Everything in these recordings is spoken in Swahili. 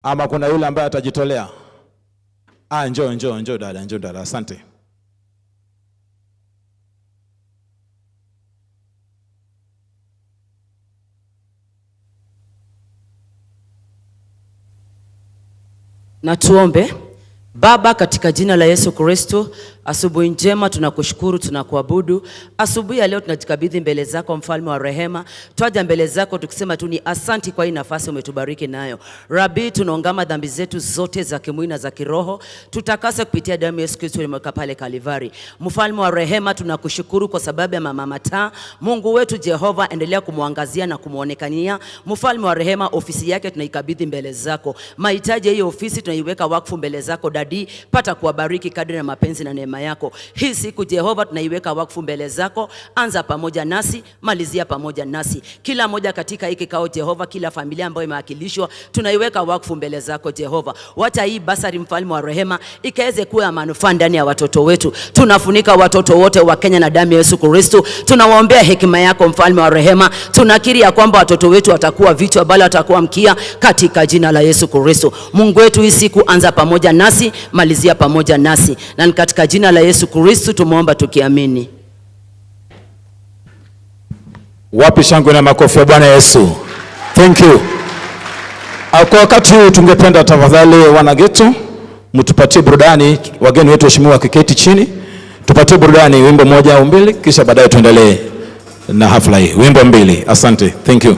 Ama kuna yule ambaye atajitolea? Njoo dada, asante. Na tuombe. Baba, katika jina la Yesu Kristo, asubuhi njema tunakushukuru, tunakuabudu. Asubuhi ya leo tunajikabidhi mbele zako, mfalme wa rehema. Twaja mbele zako tukisema tu ni asanti kwa hii nafasi umetubariki nayo. Rabi, tunaungama dhambi zetu zote za kimwili na za kiroho, tutakase kupitia damu ya Yesu Kristo iliyomwagika pale Kalivari. Mfalme wa rehema, tunakushukuru kwa sababu ya mama Mataa. Mungu wetu Jehova, endelea kumwangazia na kumuonekania. Mfalme wa rehema, ofisi yake tunaikabidhi mbele zako. Mahitaji ya hiyo ofisi tunaiweka wakfu mbele zako. Dadi, pata kuwabariki kadri na mapenzi na neema yako. Hii siku Jehova tunaiweka wakfu mbele zako. Anza pamoja nasi, malizia pamoja nasi. Kila moja katika hiki kikao Jehova, kila familia ambayo imewakilishwa tunaiweka wakfu mbele zako Jehova. Wacha hii bursary, mfalme wa rehema, ikaweze kuwa ya manufaa ndani ya watoto wetu. Tunafunika watoto wote wa Kenya na damu ya Yesu Kristo. Tunawaombea hekima yako mfalme wa rehema. Tunakiri ya kwamba watoto wetu watakuwa vichwa bali watakuwa mkia katika jina la Yesu Kristo. Mungu wetu, hii siku anza pamoja nasi, malizia pamoja nasi. Na katika jina la Yesu Kristo tumeomba tukiamini. Wapi shangwe na makofi ya Bwana Yesu. Thank you. Kwa wakati huu tungependa tafadhali wanageto mtupatie burudani, wageni wetu heshimiwa wakiketi chini. Tupatie burudani, wimbo moja au mbili, kisha baadaye tuendelee na hafla hii. Wimbo mbili. Asante. Thank you.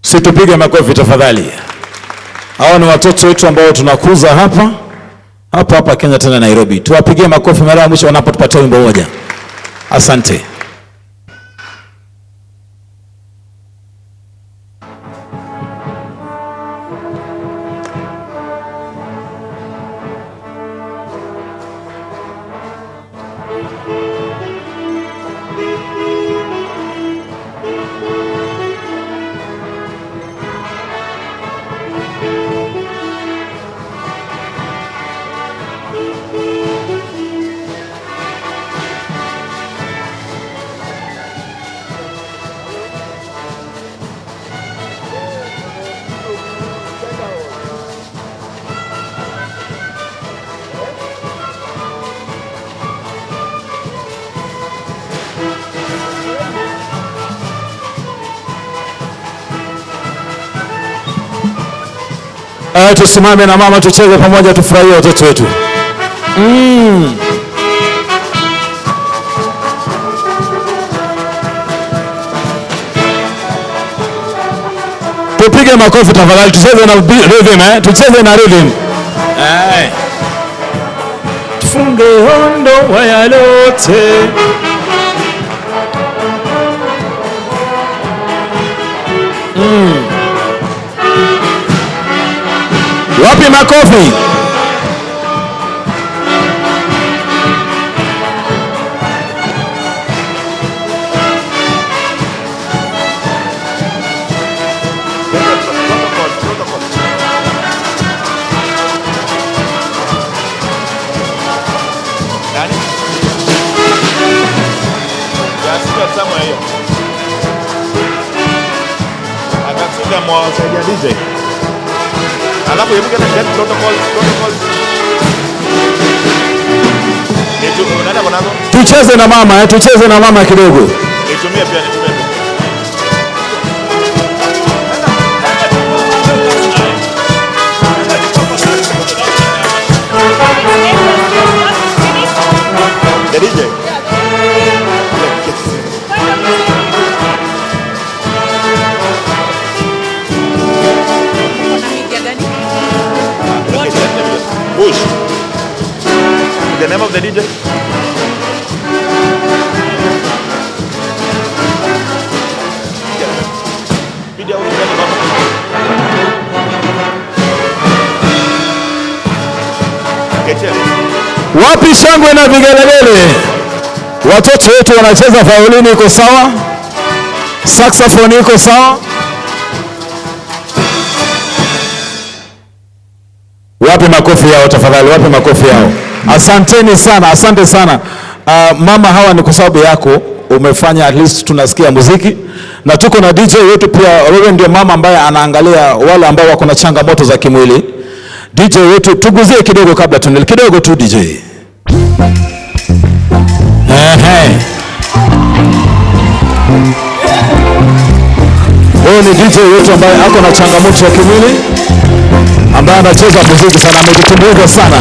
Situpige makofi tafadhali. Hawa ni watoto wetu ambao tunakuza hapa Kenya, tena Nairobi. Tuwapigie makofi mara ya mwisho wanapotupatia wimbo moja. Asante. Tusimame na mama tucheze pamoja, tufurahie watoto wetu. Tupige makofi tafadhali, tucheze na rhythm, tucheze na rhythm. Tufunge ondoa ya yote. Wapi makofi? DJ. Alafu you get that protocol. Unaenda kwa nazo? Tucheze na mama kidogo. Nitumie pia. The DJ. Bush. The name of the DJ? Wapi shangwe na vigelegele? Watoto wetu wanacheza, violini iko sawa, saxophone iko sawa. Wapi makofi yao tafadhali, wapi makofi yao? Asanteni sana, asante sana. Mama, hawa ni kwa sababu yako, umefanya at least tunasikia muziki, na tuko na DJ wetu pia. Wewe ndio mama ambaye anaangalia wale ambao wako na changamoto za kimwili. DJ wetu, tuguzie kidogo kabla tuendelee, kidogo tu DJ. Huyu ni DJ wetu ambaye ako na changamoto ya kimwili, ambaye anacheza muziki sana, ametutumbuiza sana.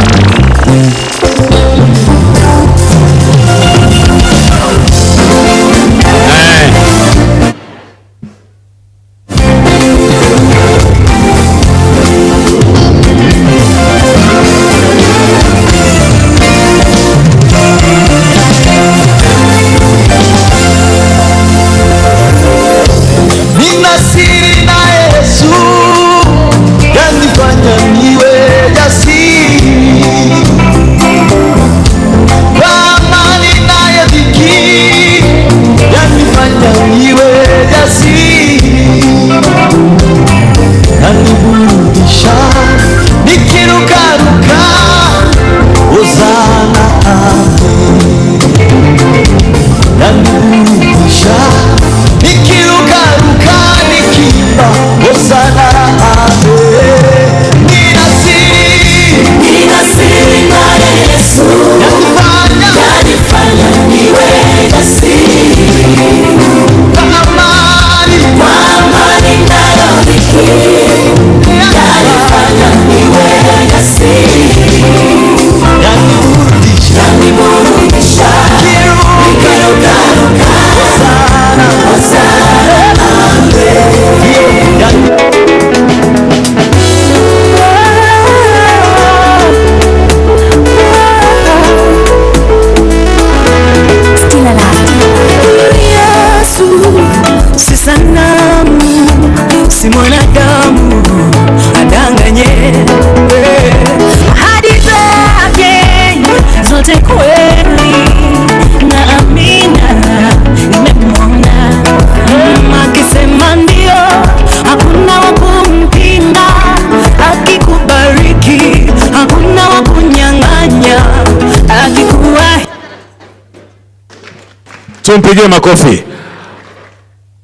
Tumpigie makofi.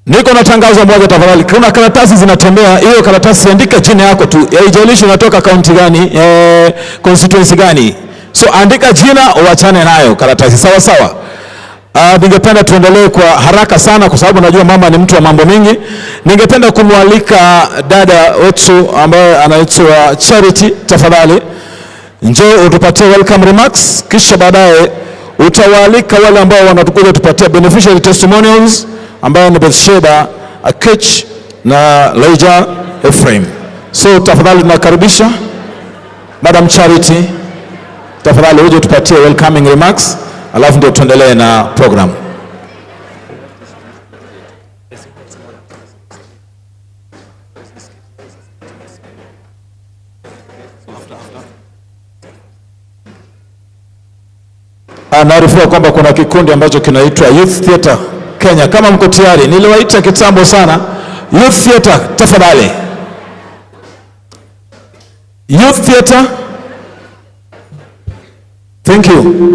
Niko na tangazo moja tafadhali. Kuna karatasi zinatembea, hiyo karatasi andika jina yako tu. Haijalishi unatoka county gani, constituency gani. So andika jina, uachane nayo karatasi. Sawa sawa. Ningependa tuendelee kwa haraka sana kwa sababu najua mama ni mtu wa mambo mingi. Ningependa kumwalika dada wetu ambaye anaitwa Charity, tafadhali. Njoo utupatie welcome remarks, kisha baadaye utawaalika wale ambao wanatukuja tupatia beneficiary testimonials, ambayo ni Bethsheba, Ksh na Laija. Ephraim. So tafadhali tunakaribisha Madam Charity, tafadhali uje tupatie welcoming remarks, alafu ndio tuendelee na program. Naarifiwa kwamba kuna kikundi ambacho kinaitwa Youth Theatre Kenya. Kama mko tayari, niliwaita kitambo sana. Youth Theatre, tafadhali. Youth Theatre. Thank you.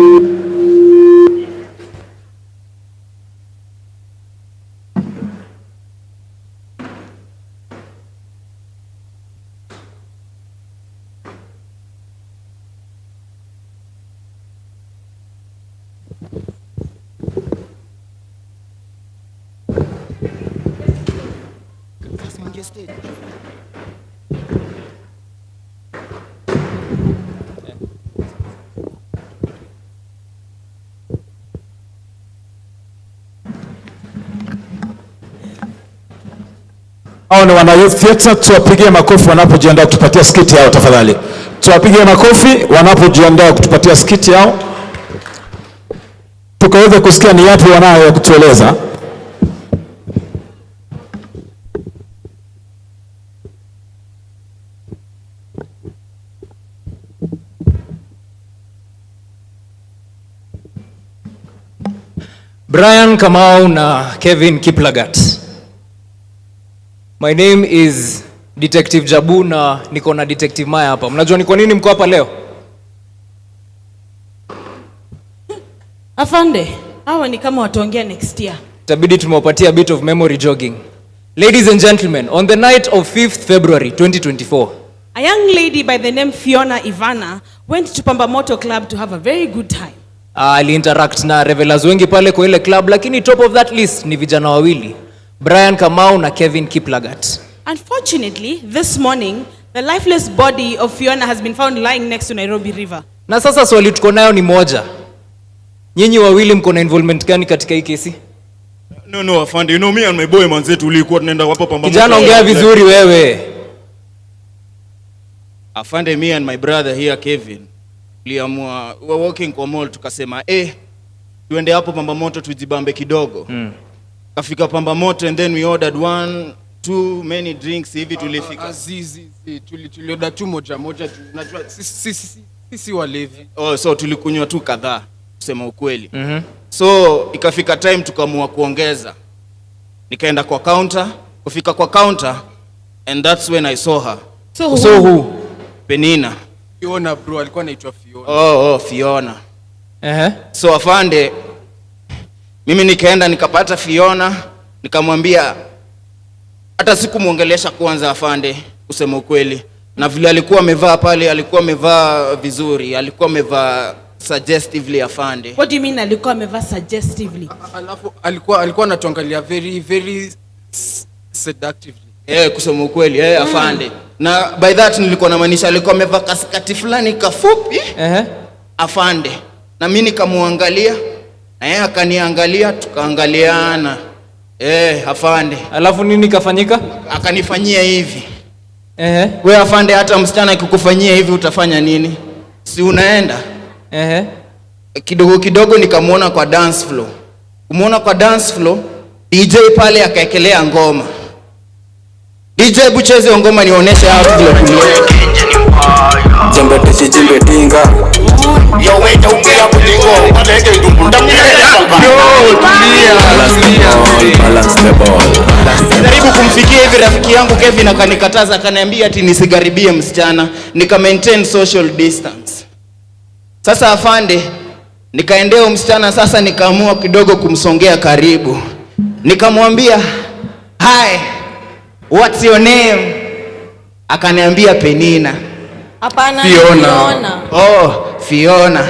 Hao ni wana Youth Theatre, tuwapigie makofi wanapojiandaa kutupatia skiti yao tafadhali. Tuwapigie makofi wanapojiandaa kutupatia skiti yao. Tukaweza kusikia ni yapi wanayo kutueleza. Brian Kamau na Kevin Kiplagat. My name is Detective Jabu na niko na Detective Maya hapa. Mnajua ni kwa nini mko hapa leo? Afande, hawa ni kama wataongea next year. Itabidi tumewapatia a bit of memory jogging. Ladies and gentlemen, on the night of 5th February 2024, a young lady by the name Fiona Ivana went to Pambamoto Club to have a very good time. Ali-interact na revelers wengi pale kwa ile club, lakini top of that list ni vijana wawili, Brian Kamau na Kevin Kiplagat. Unfortunately, this morning, the lifeless body of Fiona has been found lying next to Nairobi River. Na sasa swali tuko nayo ni moja. Nyinyi wawili mko na involvement gani katika hii kesi? No, afande. You know me and my boy manzetu ulikuwa tunaenda hapo Pambamoto. Kijana, ongea vizuri wewe. Afande, me and my brother here Kevin, tuliamua, we were walking kwa mall, tukasema tuende hapo Pambamoto tujibambe kidogo. Kafika Pambamoto and then we ordered 1, 2 many drinks hivi tulifika. Tulioda tu moja tu. Unajua sisi walevi. So tulikunywa tu kadhaa kusema ukweli. So ikafika time tukaamua kuongeza. Nikaenda kwa counter, kufika kwa counter and that's when I saw her. So who? Penina. Fiona bro, alikuwa anaitwa Fiona. Fiona. So afande, mimi nikaenda nikapata Fiona, nikamwambia hata sikumuongelesha kwanza afande, kusema ukweli. Na vile alikuwa amevaa pale, alikuwa amevaa vizuri, alikuwa amevaa suggestively afande. What do you mean alikuwa amevaa suggestively? Alafu alikuwa anatuangalia very seductively. Kusema ukweli, afande. Na by that nilikuwa namaanisha alikuwa amevaa kaskati fulani kafupi. Afande. Na mimi nikamuangalia, na yeye akaniangalia, tukaangaliana. Afande. Alafu nini kafanyika? Akanifanyia hivi. Wewe afande, hata msichana akikufanyia hivi utafanya nini? Si unaenda? Kidogo nikamuona kwa dance floor. Kumuona kwa dance floor, DJ pale akaekelea ngoma. DJ bucheze ngoma nionyeshe hapo vile kulia. Jembe tishi jembe tinga. Yo wait ongea kulingo. Baleke ndumbu. Balance the ball. Jaribu kumfikia hivi rafiki yangu Kevin akanikataza, akaniambia ati nisigaribie msichana, nika maintain social distance. Sasa afande, nikaendea msichana sasa, nikaamua kidogo kumsongea karibu. Nikamwambia, "Hi, what's your name?" Akaniambia Penina. Hapana, Fiona. Fiona.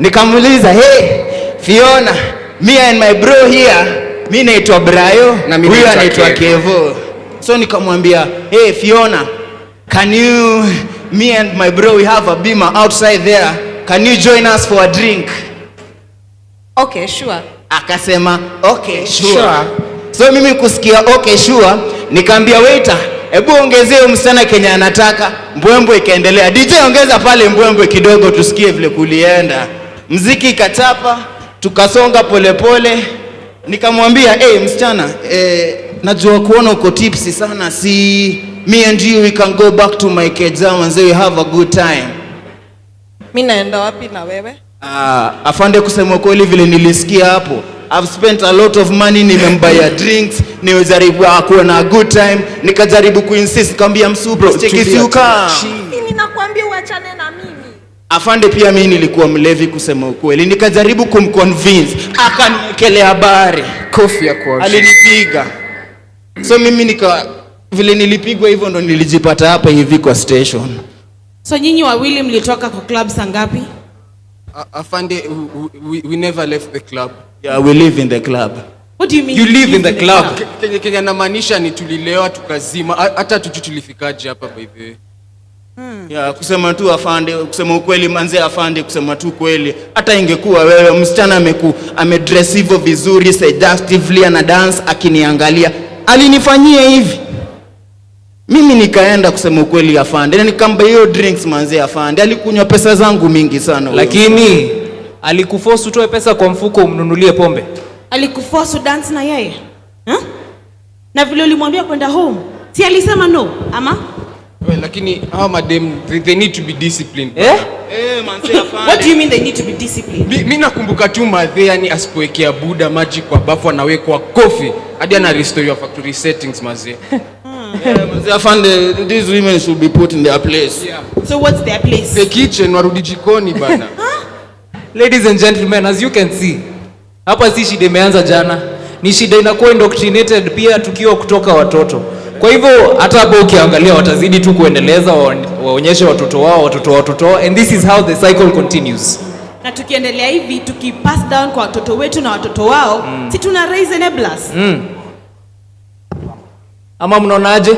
Nikamuuliza, "Hey, Fiona, me and my bro here, mimi naitwa Brayo, na huyu anaitwa Kevo." So nikamwambia, "Hey Fiona, can you, me and my bro, we have a beamer outside there. Can you join us for a drink?" Okay, sure. Akasema, "Okay, sure." So mimi kusikia okay, sure, nikaambia waiter, hebu ongezee msichana Kenya anataka. Mbwembwe ikaendelea. DJ ongeza pale mbwembwe kidogo tusikie vile kulienda. Mziki ikachapa, tukasonga polepole. Nikamwambia, msichana, najua kuona uko tipsy sana, si me and you we can go back to my exam and say we have a good time. Mimi naenda wapi na wewe? Afande, kusema kweli vile nilisikia hapo, I've spent a lot of money, nimembaya drinks, nimejaribu kuwa na good time, nikajaribu kuinsist, nikamwambia msubro, chekisiuka. Mimi nakwambia uachane na mimi. Afande, pia mimi nilikuwa mlevi kusema ukweli, nikajaribu kumconvince, akanikelea habari. Kofi ya kwa. Alinipiga. So mimi vile nilipigwa hivyo ndo nilijipata hapa hivi kwa station. So nyinyi wawili mlitoka kwa club saa ngapi? Afande, we never left the club. Yeah, we live in the club. What do you mean? You live in the club. Kenya namaanisha ni tulilewa tukazima, hata tulifikaje hapa by the way. Yeah, kusema tu afande, kusema ukweli manze afande, kusema tu kweli, hata ingekuwa wewe msichana amedress hivyo vizuri, seductively ana dance akiniangalia, alinifanyia hivi. Mimi nikaenda kusema ukweli afande, na nikamba hiyo drinks manze afande, alikunywa pesa zangu mingi sana. Lakini alikuforce utoe pesa kwa mfuko umnunulie pombe? Alikuforce dance na yeye? Na vile ulimwambia kwenda home, si alisema no, ama? Well, lakini hawa madem they need to be disciplined. Manze afande. What do you mean they need to be disciplined? Mimi nakumbuka tu madhe, yani asipoekea buda maji kwa bafu anawekwa kofi hadi ana restore your factory settings mazee. Manze afande, these women should be put in their place. Yeah. So what's their place? The kitchen, warudi jikoni bana. Ladies and gentlemen, as you can see, hapa si shida imeanza jana, ni shida inakuwa indoctrinated pia tukiwa kutoka watoto. Kwa hivyo hata hapo ukiangalia watazidi tu kuendeleza, waonyeshe watoto wao, and this is how the cycle continues. Na tukiendelea hivi, tukipass down kwa watoto wetu na watoto wao, si tuna raise enablers. Ama mnaonaje?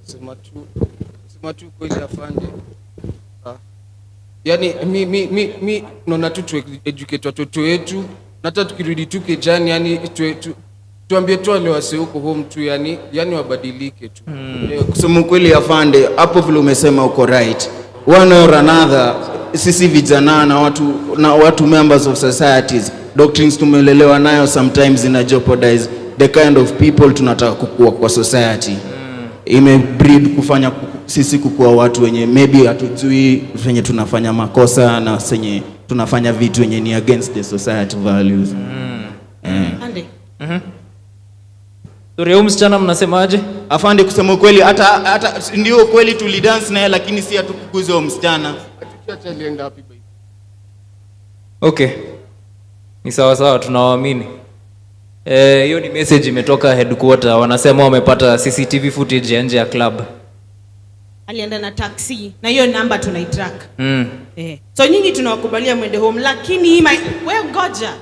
Sema tu kweli afande. Yani mi naona tu educate watoto wetu, hata tukirudi tu kijani, yani tuambie tu wale wase huko home tu, yani wabadilike tu. Kusema kweli afande, hapo vile umesema uko right. One or another, sisi vijana na watu members of societies, doctrines tumelelewa nayo sometimes ina jeopardize the kind of people tunataka kukua kwa society. Imebreed kufanya sisi kukua watu wenye maybe hatujui wenye tunafanya makosa na wenye tunafanya vitu wenye ni against the society values. Ande. Sura msichana mnasemaje? Afande, kusema kweli hata ndio kweli tulidance naye, lakini si hatukukuza huyo msichana. Tukiacha alienda wapi bye? Okay. Ni sawa tunawaamini. Hiyo ni message imetoka headquarter, wanasema wamepata CCTV footage ya nje ya club. Alienda na taxi na hiyo namba tunaitrack. So nyinyi tunawakubalia mwende home, lakini wewe ngoja.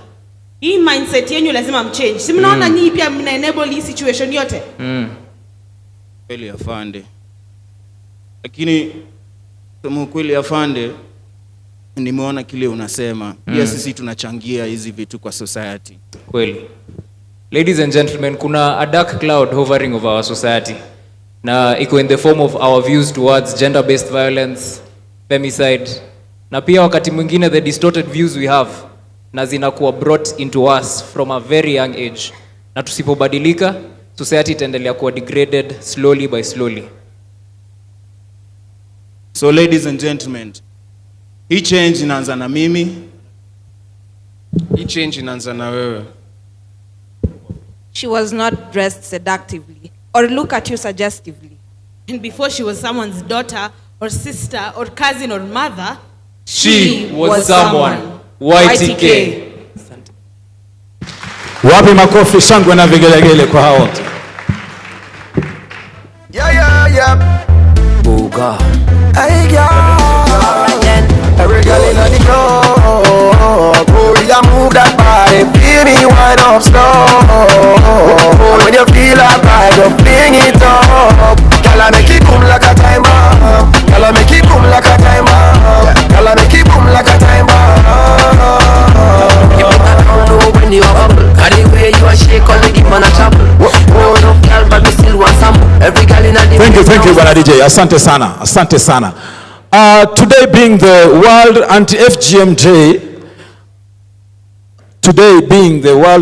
Hii mindset yenu lazima mchange. Si mnaona nyinyi pia mna enable hii situation yote? Kweli afande. Lakini kama kweli afande, nimeona kile unasema. Pia sisi tunachangia hizi vitu kwa society. Kweli. Ladies and gentlemen, kuna a dark cloud hovering over our society. Na iko in the form of our views towards gender-based violence, femicide, na pia wakati mwingine the distorted views we have na zinakuwa brought into us from a very young age. Na tusipobadilika, society itaendelea kuwa degraded slowly by slowly. So ladies and gentlemen, hii change inaanza na mimi. Hii change inaanza na wewe. She was not dressed seductively or look at you suggestively. And before she was someone's daughter or sister or cousin or mother, She was someone. YTK. Wapi makofi, shangwe na vigelegele kwa hao wote. Yeah. Buga. Hey girl. Every girl in the club. Oh, you move that body, feel me wind up slow. When you feel that vibe, you bring it up. Girl, I make it boom like a time bomb. Girl, I make it boom like a time bomb. Girl, I make it boom like a time bomb. You put that down low when you bubble. Cause the way you a shake on the deep man a trouble. Oh, no girl, but Thank you, Bwana DJ. Asante sana. Asante sana. Today being the World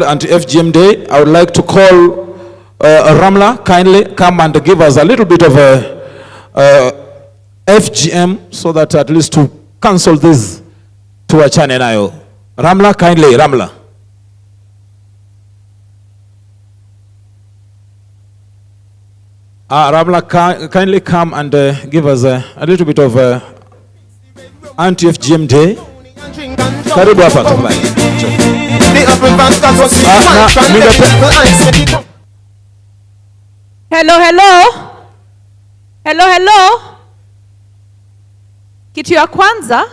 Anti-FGM Day, I would like to call Ramla kindly come and give us a little bit of a FGM so that at least to cancel this tuachane nayo. Ramla kindly, Ramla. Ramla, kindly come and give us a little bit of anti-FGM day. Karibu hapa tafadhali. Hello. Kitu ya kwanza,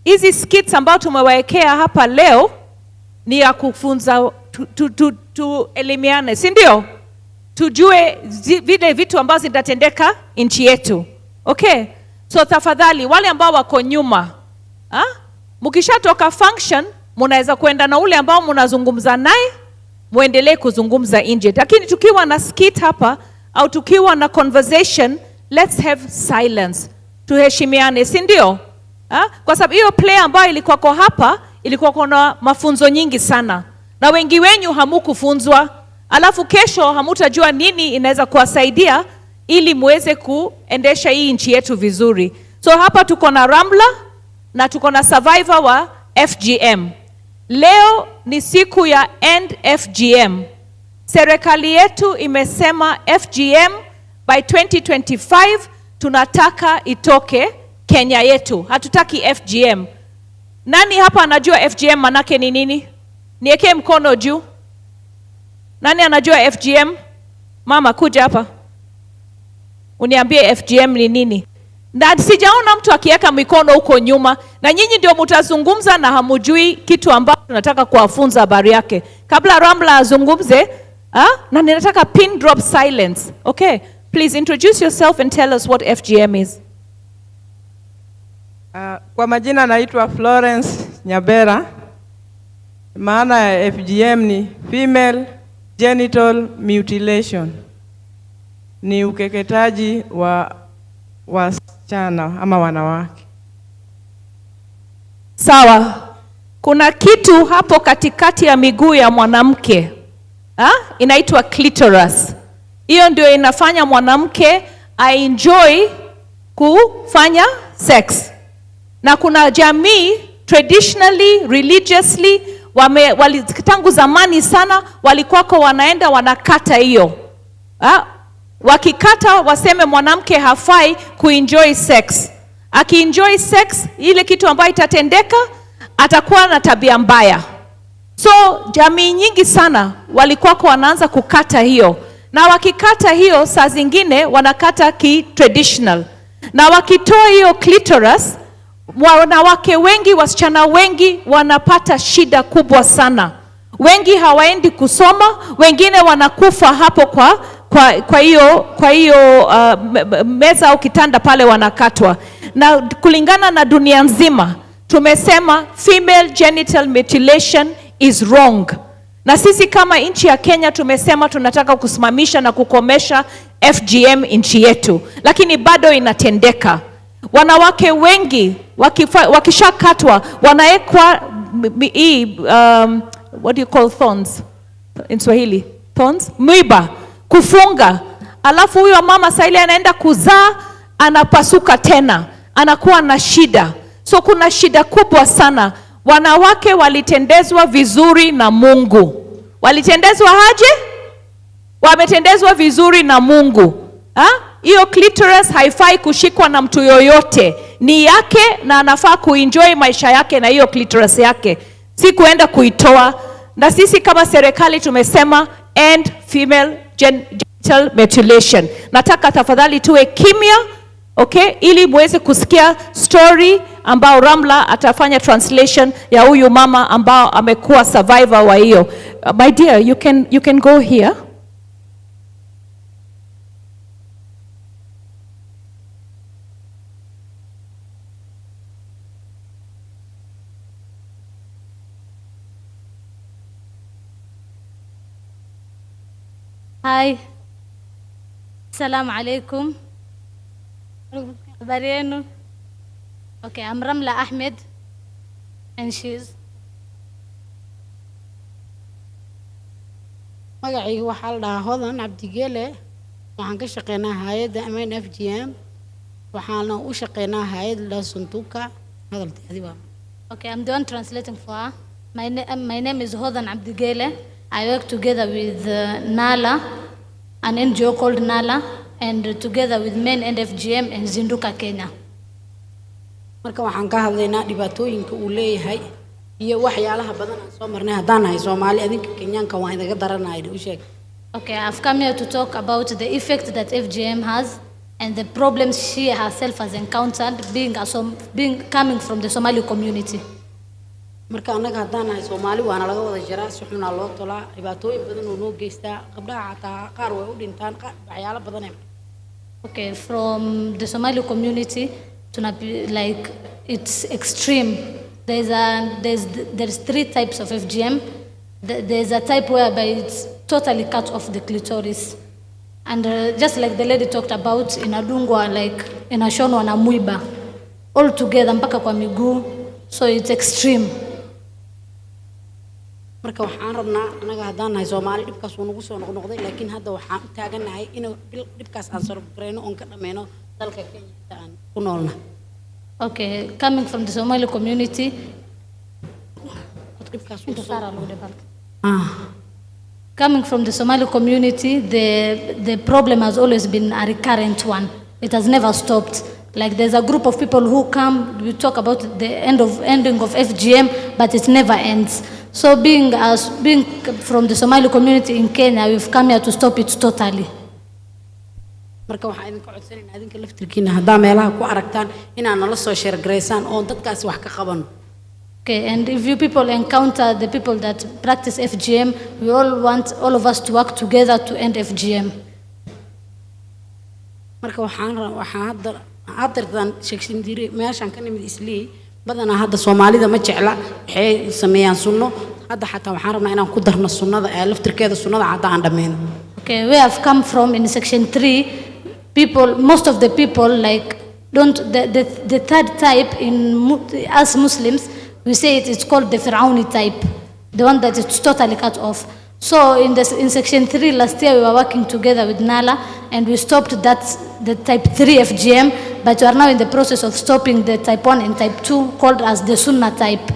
hizi skits ambao tumewekea hapa leo ni ya kufunza tuelimiane, si ndio? Tujue vile vitu ambazo zitatendeka nchi yetu. Okay? So tafadhali wale ambao wako nyuma, mkishatoka function, mnaweza kwenda na ule ambao mnazungumza naye, muendelee kuzungumza nje. Lakini tukiwa na skit hapa au tukiwa na conversation, let's have silence. Tuheshimiane, si ndio? Kwa sababu hiyo play ambayo ilikuwa kwa hapa, ilikuwa kuna mafunzo nyingi sana. Na wengi wenyu hamukufunzwa. Alafu kesho hamutajua nini inaweza kuwasaidia ili muweze kuendesha hii nchi yetu vizuri. So hapa tuko na Ramla na tuko na survivor wa FGM. Leo ni siku ya End FGM. Serikali yetu imesema FGM by 2025 tunataka itoke Kenya yetu. Hatutaki FGM. Nani hapa anajua FGM manake ni nini? Niweke mkono juu. Nani anajua FGM? Mama kuja hapa. Uniambie FGM ni nini? Na sijaona mtu akiweka mikono huko nyuma, na nyinyi ndio mtazungumza na hamujui kitu ambacho tunataka kuwafunza habari yake. Kabla Ramla azungumze, na ninataka pin drop silence. Okay? Please introduce yourself and tell us what FGM is. Kwa majina naitwa Florence Nyabera. Maana ya FGM ni female genital mutilation. Ni ukeketaji wa wasichana ama wanawake. Sawa. Kuna kitu hapo katikati ya miguu ya mwanamke. Inaitwa clitoris. Hiyo ndio inafanya mwanamke enjoy kufanya sex. Na kuna jamii traditionally, religiously, tangu zamani sana walikuwako wanaenda wanakata hiyo. Wakikata waseme mwanamke hafai kuenjoy sex. Akienjoy sex, ile kitu ambayo itatendeka, atakuwa na tabia mbaya. So jamii nyingi sana walikuwako wanaanza kukata hiyo. Na wakikata hiyo saa zingine wanakata traditional. Na wakitoa hiyo clitoris, wanawake wengi, wasichana wengi wanapata shida kubwa sana. Wengi hawaendi kusoma, wengine wanakufa hapo kwa hiyo meza au kitanda pale wanakatwa. Na kulingana na dunia nzima, tumesema female genital mutilation is wrong. Na sisi kama nchi ya Kenya tumesema tunataka kusimamisha na kukomesha FGM nchi yetu. Lakini bado inatendeka. Wanawake wengi wakishakatwa wanaekwa what do you call thorns in Swahili? Thorns? Mwiba, kufunga. Alafu huyo mama saa ile anaenda kuzaa, anapasuka tena, anakuwa na shida. So kuna shida kubwa sana. Wanawake walitendezwa vizuri na Mungu. Walitendezwa aje? Wametendezwa vizuri na Mungu. Hiyo clitoris haifai kushikwa na mtu yoyote. Ni yake na anafaa kuenjoy maisha yake na hiyo clitoris yake. Si kuenda kuitoa. Na sisi kama serikali tumesema end female genital mutilation. Nataka tafadhali tuwe kimya, okay, ili muweze kusikia story ambao Ramla atafanya translation ya huyu mama ambao amekuwa survivor wa hiyo. My dear, you can go here. Hi. Assalamu alaikum. Habari yenu? Okay, I'm Ramla Ahmed and she's magacaygu waxaa la dhahaa Hodan Cabdigele. Waxaan ka shaqeynaa hay'adda Amaan FGM. Waxaana u shaqeynaa hay'ad la suntuka hadalteedii baa. Okay, I'm the one translating for her. My name is Hodan Abdigele. I work together with Nala, an NGO called Nala, and together with Men and FGM and Zinduka Kenya. Marka waxaan ka hadlaynaa dhibaatooyinka uu leeyahay iyo waxyaalaha badan aan soo marnay haddaan nahay Soomaali adinka Kenyaanka waa inaga daranahay u sheeg. Okay, I've come here to talk about the effect that FGM has and the problems she herself has encountered coming from the Somali community. Marka anaga haddaan nahay Soomaali waana laga wada jiraa si xun loo tolaa dhibaatooyin badan oo noo geystaa gabdhaha xataa qaar way u dhintaan waxyaalo badan. Okay, from the Somali community to like it's extreme. There's three types of FGM. There's a type whereby it's totally cut off the clitoris. And just like the lady talked about, in Adungwa, like in Ashono na Muiba, all together mpaka kwa miguu, so it's extreme. Marka waxaan rabnaa anaga haddaan nahay Soomaali dhibkaas uu nagu soo noqnoqday laakiin hadda waxaan u taaganahay in dhibkaas aan soo gareeno oo ka dhameeno dalka Kenya aan ku noolna. Okay, coming from the Somali community. Coming from the Somali community, the problem has always been a recurrent one. It has never stopped. Like there's a group of people who come, we talk about the ending of FGM, but it never ends. So being from the Somali community in Kenya, we've come here to stop it totally. Marka waxaan idin ka codsanaynaa idinka laftirkiina haddaa meelaha ku aragtaan inaan nala soo share gareysaan oo dadkaas wax ka qaban. Okay, and if you people encounter the people that practice FGM, we all want all of us to work together to end FGM. Marka waxaan hadda section diri meeshan ka nimid islii badana hadda Soomaalida ma jecla waxay sameeyaan sunno hadda xataa waxaan rabnaa inaan ku darno sunnada ee laftirkeeda sunnada hadda aan dhameeyno. Okay, where I've come from in section 3, most of the people like the third type in us Muslims, we say it's called the Firauni type, the one that is totally cut off. So in section 3 last year we were working together with Nala and we stopped the type 3 FGM, but we are now in the process of stopping the type 1 and type 2 called as the Sunnah type.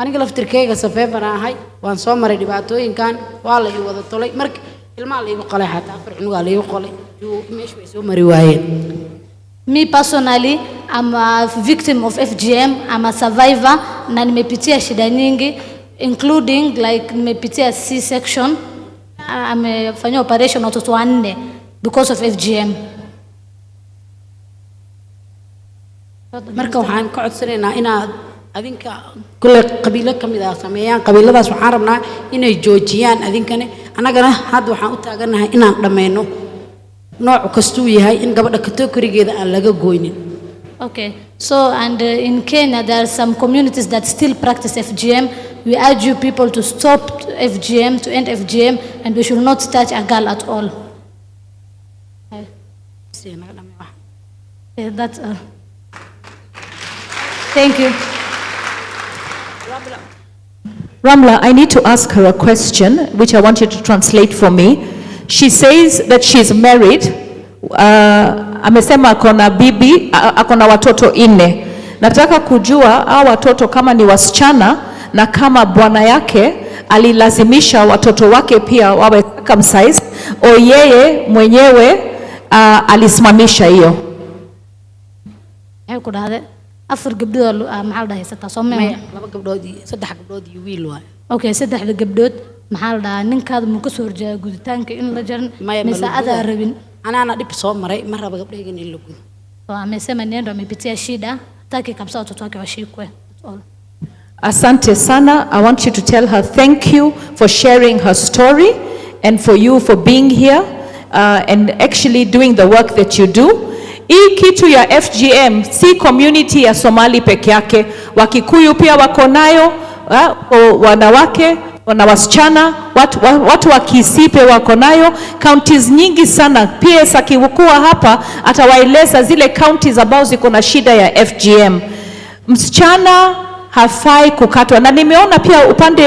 aniga laftirkeyga safeefan ahay waan soo maray dhibaatooyinkan waa la ii wada tolay marka ilmaha la igu qalay xataa afar cunuga la igu qalay meesha way soo mari waayeen. Me personally, I'm a victim of FGM. I'm a survivor na nimepitia shida nyingi including like nimepitia C-section. Amefanya operation watoto 4 because of FGM. Marka waxaan ka codsanaynaa inaad adinka kule qabiilo kamid ah sameeyaan qabiiladaas waxaan rabnaa inay joojiyaan adinkana anagana hadda waxaan u taaganahay inaan dhameeno nooc kastuu yahay in gabadha category-geeda aan laga gooynin. Okay, so and in Kenya there are some communities that still practice FGM. We urge you people to stop FGM, to end FGM, and we should not touch a girl at all. That's all. Thank you. Ramla, I need to ask her a question, which I want you to translate for me. She says that she's married. Amesema akona bibi, akona watoto 4. Nataka kujua hawa watoto kama ni wasichana na kama bwana yake alilazimisha watoto wake pia wawe circumcised au yeye mwenyewe alisimamisha hiyo. Ku dhahday 4 gabdhood maxaa la dhahaysata Soomaaliya 2 gabdhood 3 gabdhood iyo wiil waay. Okay, 3 gabdhood maxaa la dhahaa ninkaada ma ka soo horjeeda guditaanka in la jaran misaada rabin anaana dib soo maray ma raba gabdhaygan in la gudo. So amesema nenda amepitia shida taki kabisa watoto wake washikwe. Asante sana. I want you to tell her thank you for sharing her story and for you for being here and actually doing the work that you do. Hii kitu ya FGM si community ya Somali peke yake, Wakikuyu pia wako nayo, wanawake na wasichana, watu wa Kisipe wako nayo, counties nyingi sana. PS akikuwa hapa atawaeleza zile counties ambazo ziko na shida ya FGM. Msichana hafai kukatwa, na nimeona pia upande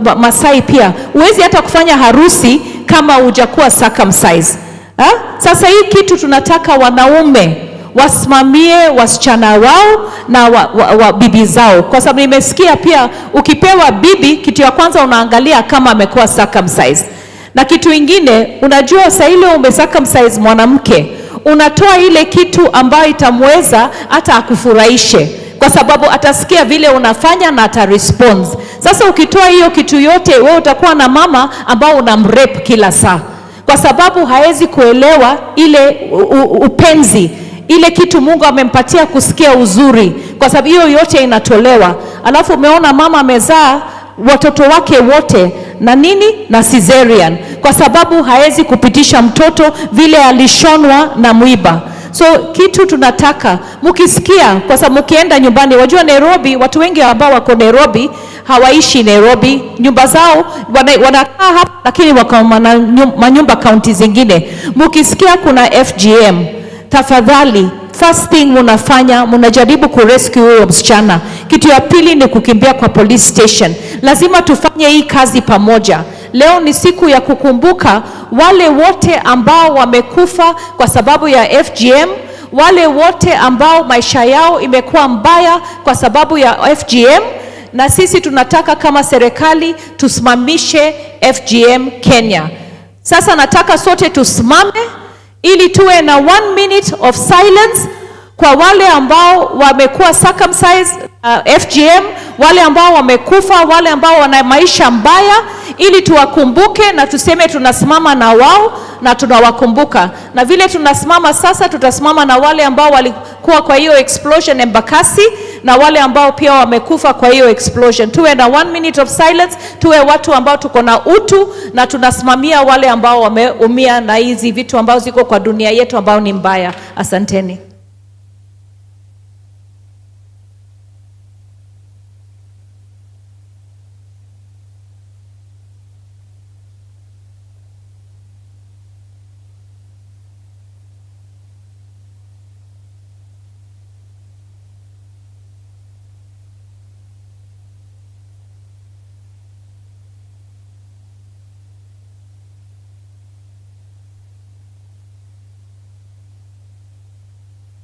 wa Masai pia huwezi hata kufanya harusi kama hujakuwa circumcised. Sasa hii kitu tunataka wanaume wasimamie wasichana wao na wa bibi zao, kwa sababu nimesikia pia ukipewa bibi, kitu ya kwanza unaangalia kama amekuwa circumcised. Na kitu ingine, unajua sasa ile umecircumcise mwanamke, unatoa ile kitu ambayo itamweza hata akufurahishe, kwa sababu atasikia vile unafanya na atarespond. Sasa ukitoa hiyo kitu yote, wewe utakuwa na mama ambao unamrape kila saa, kwa sababu haezi kuelewa ile upenzi, ile kitu Mungu amempatia kusikia uzuri, kwa sababu hiyo yote inatolewa. Alafu umeona mama amezaa watoto wake wote na nini, na cesarean, kwa sababu haezi kupitisha mtoto vile alishonwa na mwiba. So kitu tunataka mukisikia, kwa sababu mukienda nyumbani, wajua Nairobi, watu wengi ambao wako Nairobi hawaishi Nairobi, nyumba zao wanakaa hapa, lakini wako manyumba county zingine. Mukisikia kuna FGM, tafadhali first thing munajaribu kurescue huyo msichana. Kitu ya pili ni kukimbia kwa police station. Lazima tufanye hii kazi pamoja. Leo ni siku ya kukumbuka wale wote ambao wamekufa kwa sababu ya FGM, wale wote ambao maisha yao imekuwa mbaya kwa sababu ya FGM, na sisi tunataka kama serikali tusimamishe FGM Kenya. Sasa nataka sote tusimame ili tuwe na 1 minute of silence kwa wale ambao wamekuwa circumcised FGM, wale ambao wamekufa, wale ambao wana maisha mbaya, ili tuwakumbuke na tuseme tunasimama na wao na tunawakumbuka. Na vile tunasimama sasa, tutasimama na wale ambao walikuwa kwa hiyo explosion Embakasi, na wale ambao pia wamekufa kwa hiyo explosion. Tuwe na 1 minute of silence, tuwe watu ambao tuko na utu na tunasimamia wale ambao wameumia na hizi vitu ambao ziko kwa dunia yetu ambao ni mbaya. Asanteni.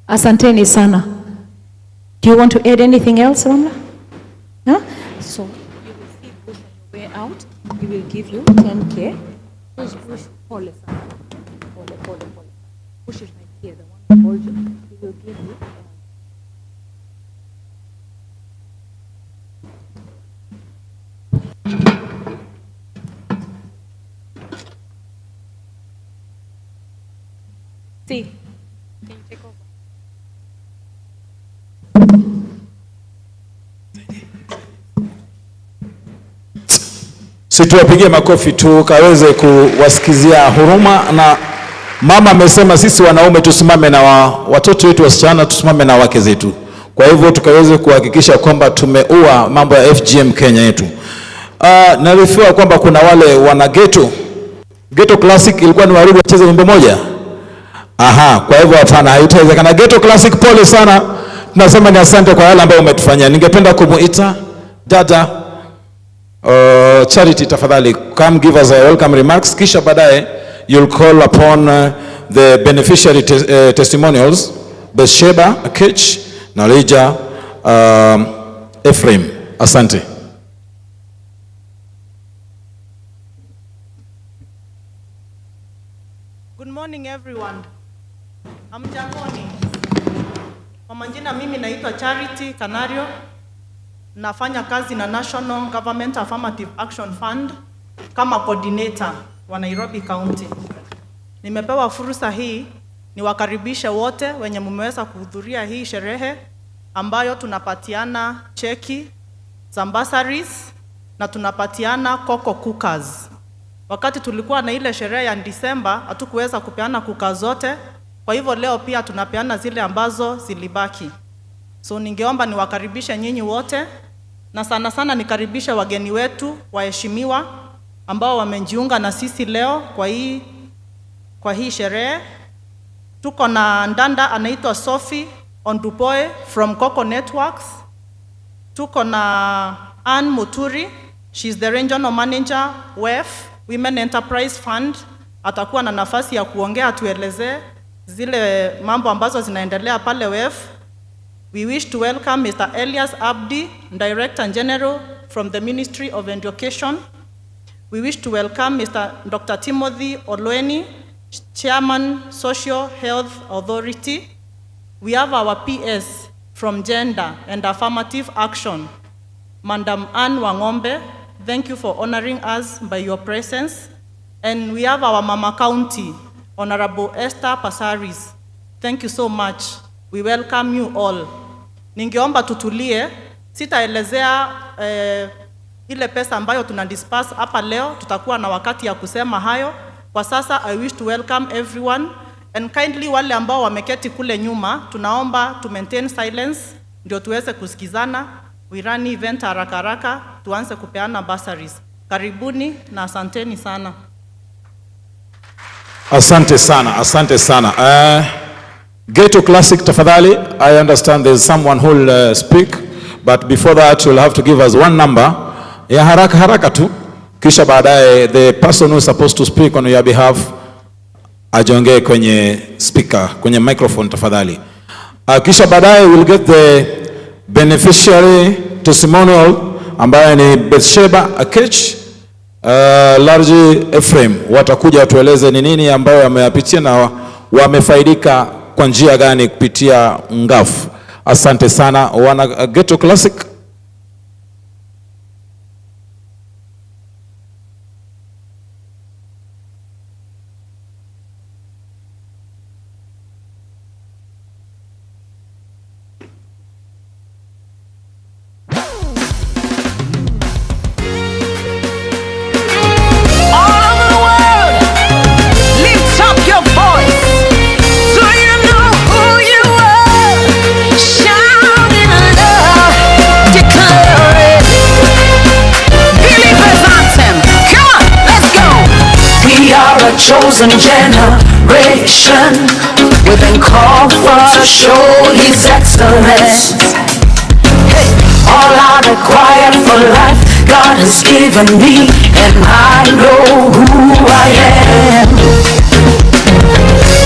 Asanteni sana. Do you want to add anything else, Ramla? No? So you will see push on your way out. We will give you 10K. Push, hold it. Hold it. Push it right here. The one who holds you. We will give you. See. Can you take over? Situwapigie makofi tu kaweze kuwasikizia huruma. Na mama amesema sisi wanaume tusimame na watoto wetu wasichana, tusimame na wake zetu. Kwa hivyo tukaweze kuhakikisha kwamba tumeua mambo ya FGM Kenya yetu. Nalifiwa kwamba kuna wale wana ghetto classic, ilikuwa ni warudi wacheze wimbo moja. Kwa hivyo hapana, haitawezekana. Ghetto classic, pole sana. Tunasema ni asante kwa wale ambao umetufanyia. Ningependa kumuita dada Charity, tafadhali come give us a welcome remarks, kisha baadaye you'll call upon the beneficiary testimonials, Besheba Ksh na Lija Ephraim. Asante. Good morning everyone. Hamjamoni. Kwa majina mimi naitwa Charity Kanario. Nafanya kazi na National Government Affirmative Action Fund kama coordinator wa Nairobi County. Nimepewa fursa hii niwakaribishe wote wenye mmeweza kuhudhuria hii sherehe ambayo tunapatiana cheki za bursaries na tunapatiana cocoa cookers. Wakati tulikuwa na ile sherehe ya Disemba hatukuweza kupeana kuka zote, kwa hivyo leo pia tunapeana zile ambazo zilibaki. So ningeomba niwakaribishe nyinyi wote na sana sana nikaribisha wageni wetu waheshimiwa ambao wamejiunga na sisi leo kwa hii sherehe. Tuko na ndanda anaitwa Sophie Ondupoe from Coco Networks. Tuko na Ann Muturi, she's the regional manager WEF, Women Enterprise Fund. Atakuwa na nafasi ya kuongea, tuelezee zile mambo ambazo zinaendelea pale WEF. We wish to welcome Mr. Elias Abdi, Director General from the Ministry of Education. We wish to welcome Mr. Dr. Timothy Olweni, Chairman, Social Health Authority. We have our PS from Gender and Affirmative Action, Madam Ann Wangombe. Thank you for honoring us by your presence. And we have our Mama County, Honorable Esther Pasaris. Thank you so much. We welcome you all. Ningeomba tutulie, sitaelezea ile pesa ambayo tunadisperse hapa leo, tutakuwa na wakati ya kusema hayo. Kwa sasa I wish to welcome everyone and kindly wale ambao wameketi kule nyuma, tunaomba to maintain silence ndio tuweze kusikizana. We run event haraka haraka, tuanze kupeana bursaries. Karibuni na asanteni sana. Asante sana, asante sana. Ghetto Classic tafadhali. I understand there's someone who will speak, but before that you'll have to give us one number. Ya haraka haraka tu. Kisha baadaye the person who is supposed to speak on your behalf ajiongee kwenye speaker, kwenye microphone tafadhali. Kisha baadaye we'll get the beneficiary testimonial ambaye ni Bathsheba Ksh, Large Ephraim. Watakuja watueleze ni nini ambayo wameyapitia na wamefaidika kwa njia gani kupitia ngafu. Asante sana. Wana Ghetto Classic. Chosen generation, we've been called for to show His excellence. Hey, all I require for life, God has given me, and I know who I am.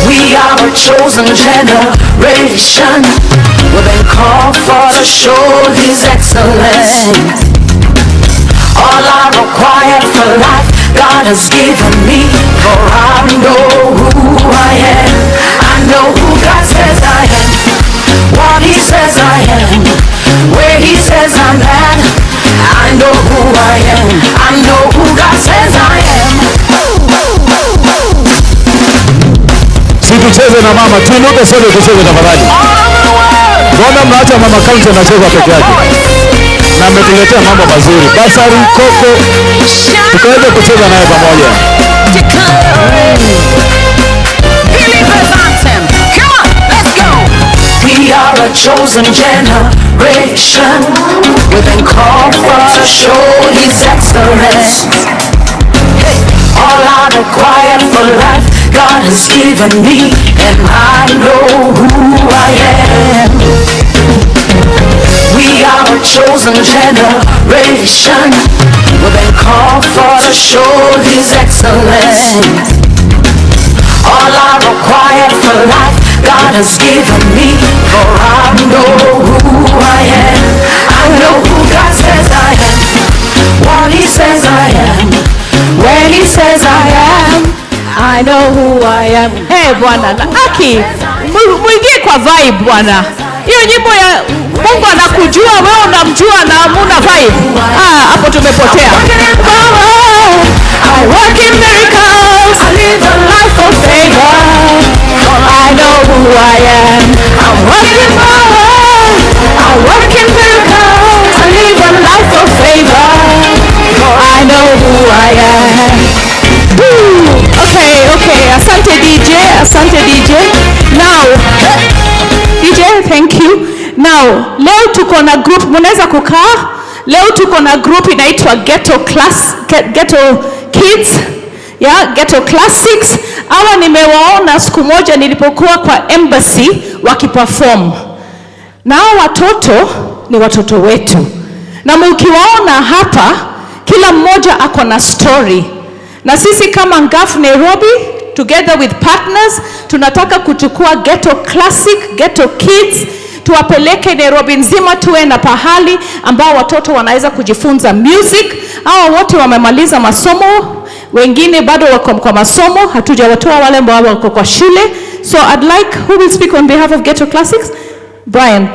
We are a chosen generation, we've been called for to show His excellence. All I require for life, God has given me, for I know who I am. I know who God says I am, what He says I am, where He says I'm at. I know who I am, I know who God says I am. Situcheze na mama, tuinuke sote tucheze tafadhali. Mbona mnaacha mama County anacheza peke yake? Na ametuletea mambo mazuri. Bursary, koko, tukaweze kucheza naye pamoja. We are a chosen generation, we've been called for to show His excellence. Hey, all I require for life, God has given me, and I know who I am. We are a chosen generation, we've been called for to show His excellence. All I require for life, God has given me, for I know who I am. I know who God says I am, what He says I am, where He says I am. I know who I am. Hey bwana, Aki, muingie kwa vibe bwana. Hiyo nyimbo ya Mungu anakujua, wewe unamjua na hamuna vibe. Hapo tumepotea. I work in miracles, I live a life of favor. I know who I am. I'm working power, I work in miracles, I live a life of favor. I know who I am. Okay, asante DJ. Now, DJ, thank you. Now, leo tuko na group, mnaweza kukaa. Leo tuko na group inaitwa Ghetto Kids, yeah, Ghetto Classics. Hawa nimewaona siku moja nilipokuwa kwa embassy wakiperform. Na hao watoto ni watoto wetu. Na mkiwaona hapa, kila mmoja ako na story. Na sisi kama NGAF Nairobi, together with partners, tunataka kuchukua Ghetto Classic, Ghetto Kids, tuwapeleke Nairobi nzima, tuwe na pahali ambao watoto wanaweza kujifunza music. Hao wote wamemaliza masomo, wengine bado wako kwa masomo, hatujawatoa wale ambao wako kwa shule. So I'd like, who will speak on behalf of Ghetto Classics? Brian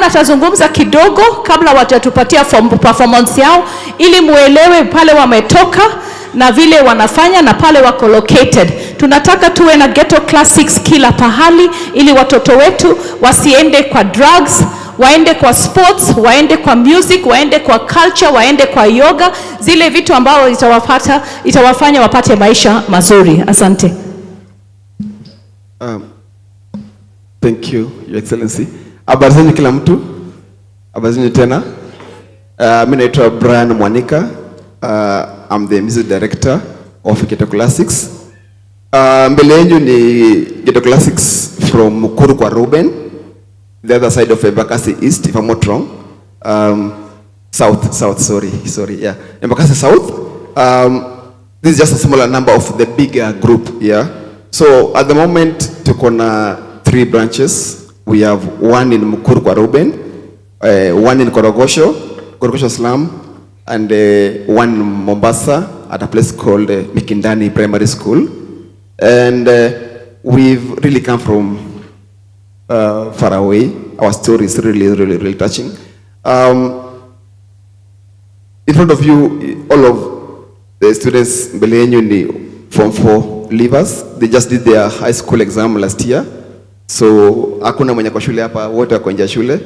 atazungumza kidogo kabla wajatupatia performance yao, ili muelewe pale wametoka na vile wanafanya na pale wako located. Tunataka tuwe na Ghetto Classics kila pahali, ili watoto wetu wasiende kwa drugs, waende kwa sports, waende kwa music, waende kwa culture, waende kwa yoga, zile vitu ambao itawafanya wapate maisha mazuri. Asante. Thank you, Your Excellency. Habari kila mtu. Habari tena. Mimi naitwa Brian Mwanika. I'm the music director of Ghetto Classics. Mbele yenu ni Ghetto Classics from Mukuru kwa Ruben, the other side of Embakasi East, if I'm not wrong. South, sorry, yeah. Embakasi South. This is just a smaller number of the bigger group, yeah. So at the moment, tuko na 3 branches. We have one in Mukuru kwa Ruben, one in Korogosho Slum, and one in Mombasa at a place called Mikindani Primary School. And we've really come from far away. Our story is really touching. In front of you, all of the students ni Form 4 leavers. They just did their high school exam last year. So hakuna mwenye kwa shule hapa, wote wako nje shule.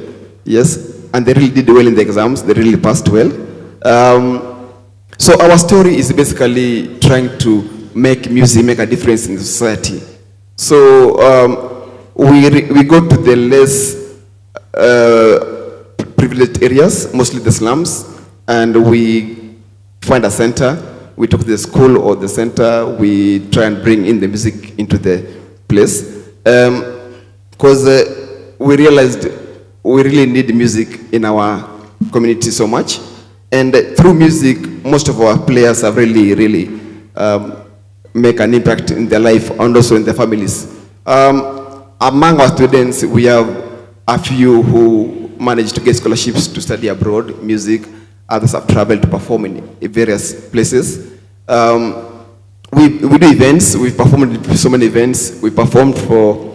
Yes, and they really did well in the exams. They really passed well. So our story is basically trying to make music make a difference in society. So we go to the less privileged areas, mostly the slums, and we find a center. We talk to the school or the center. We try and bring in the music into the place. Because we realized we really need music in our community so much. And through music, most of our players have really make an impact in their life and also in their families. Among our students, we have a few who managed to get scholarships to study abroad, music. Others have traveled to perform in various places. We do events. We've performed in so many events. We performed for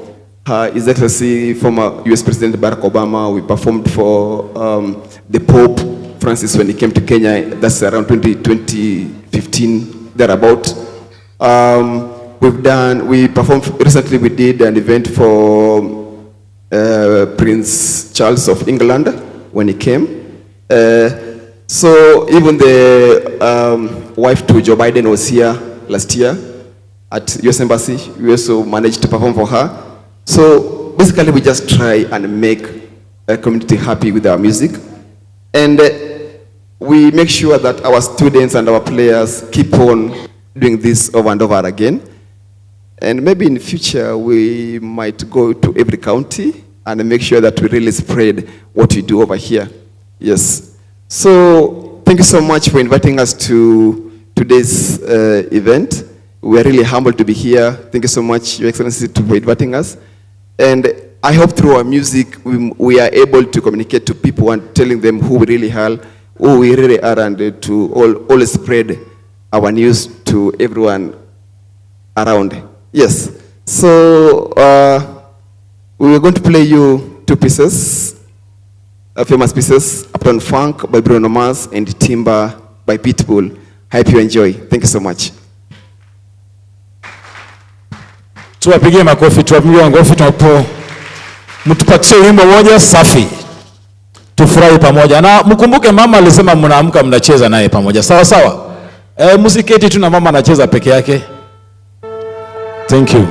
His Excellency former US President Barack Obama. We performed for the Pope Francis when he came to Kenya. That's around 2015, thereabout. We performed recently. We did an event for Prince Charles of England when he came. So even the wife to Joe Biden was here last year at US Embassy. We also managed to perform for her. So basically we just try and make a community happy with our music. And we make sure that our students and our players keep on doing this over and over again. And maybe in the future we might go to every county and make sure that we really spread what we do over here. Yes. So thank you so much for inviting us to today's event. We are really humbled to be here. Thank you so much, Your Excellency, for inviting us. And I hope through our music we are able to communicate to people and telling them who we really are, and to always spread our news to everyone around. Yes. So we are going to play you 2 pieces, famous pieces, Uptown Funk by Bruno Mars and Timber by Pitbull. I hope you enjoy. Thank you so much. Tuwapigie makofi, tuwapo. Mtupatie wimbo moja safi. Tufurahi pamoja. Na mkumbuke mama alisema mnaamka mnacheza naye pamoja. Sawa sawa? Musiketi tu na mama anacheza peke yake. Thank you.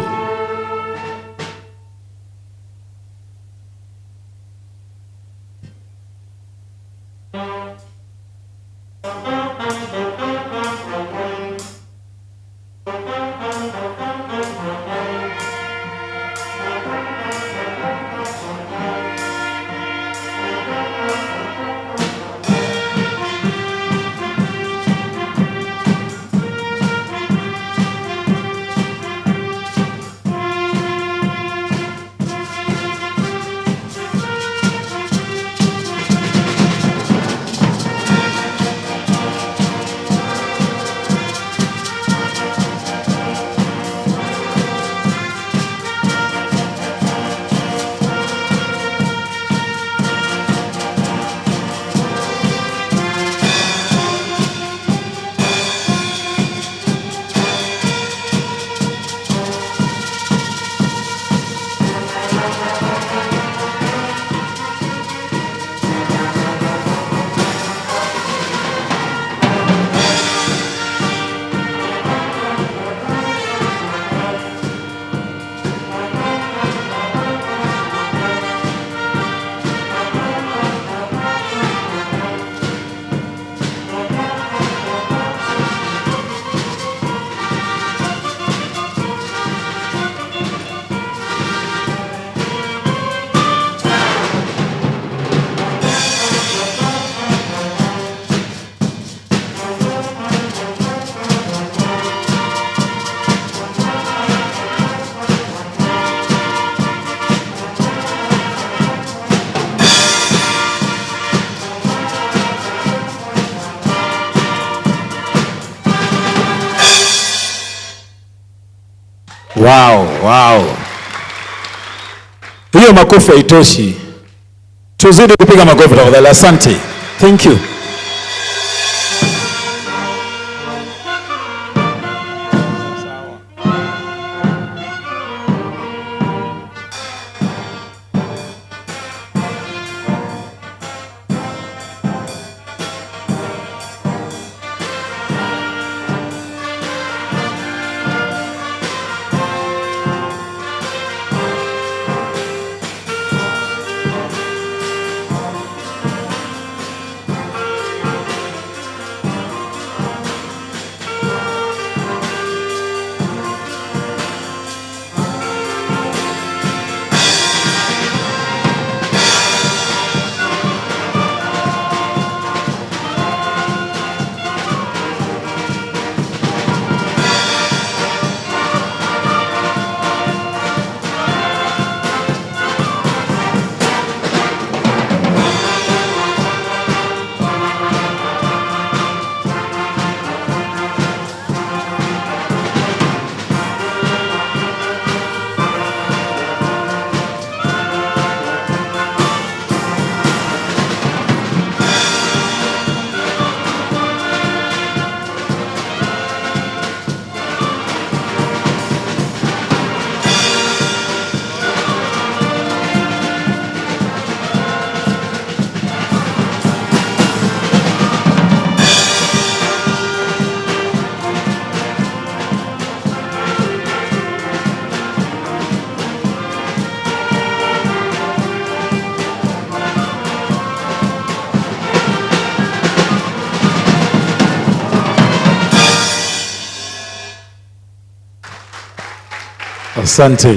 Wow, wow. Hiyo makofi haitoshi. Tuzidi kupiga makofi tafadhali. Asante. Thank you. Asante.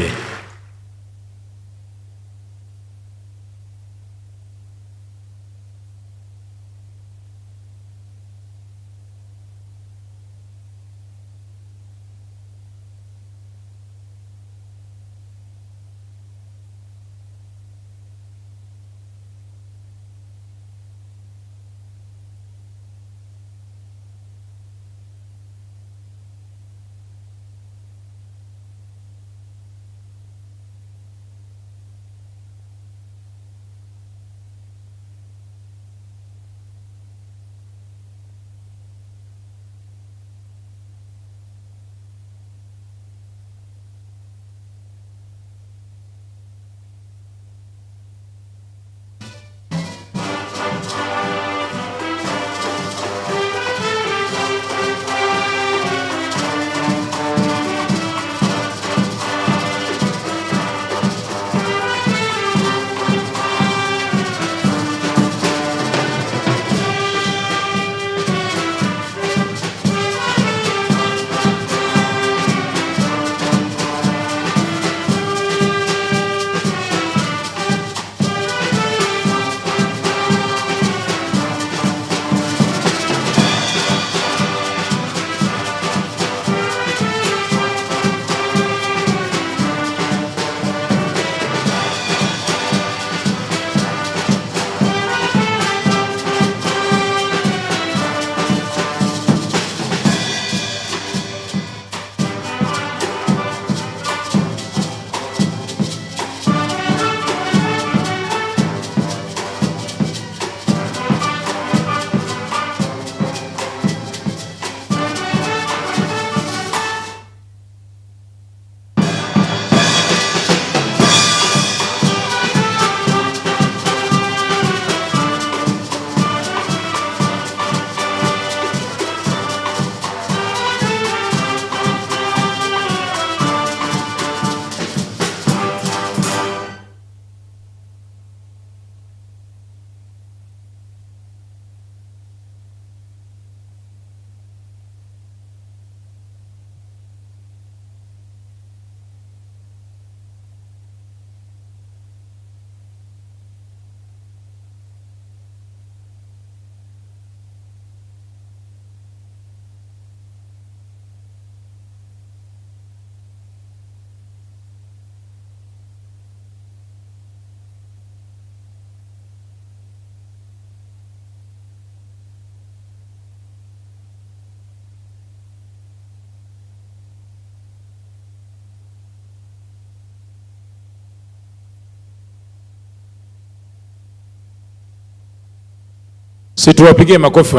Si tuwapigie makofi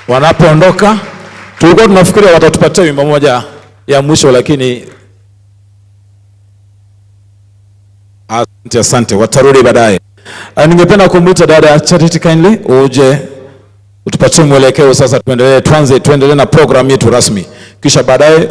wanapoondoka. Tulikuwa tunafikiria watatupatia wimbo moja ya mwisho, lakini asante, watarudi baadaye. Ningependa kumwita dada Charity kindly uje utupatie mwelekeo sasa, tuendelee na program yetu rasmi, kisha baadaye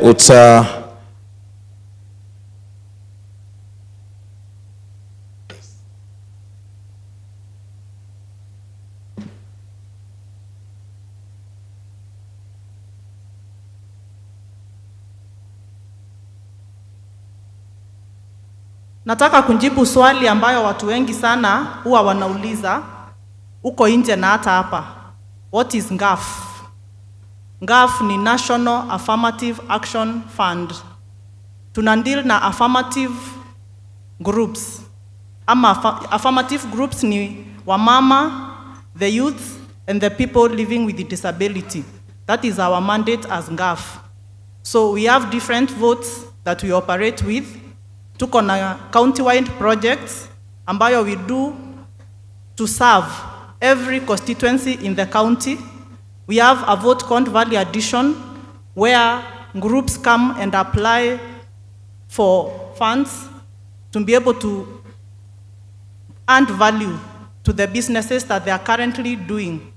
Nataka kujibu swali ambayo watu wengi sana huwa wanauliza uko nje na hata hapa. What is NGAF? NGAF ni National Affirmative Action Fund. Tunadeal na affirmative groups. Affirmative groups ni wamama, the youth, and the people living with disability. That is our mandate as NGAF. So we have different votes that we operate with. Tuko na county-wide projects ambayo we do to serve every constituency in the county. We have a vote count value addition where groups come and apply for funds to be able to add value to the businesses that they are currently doing.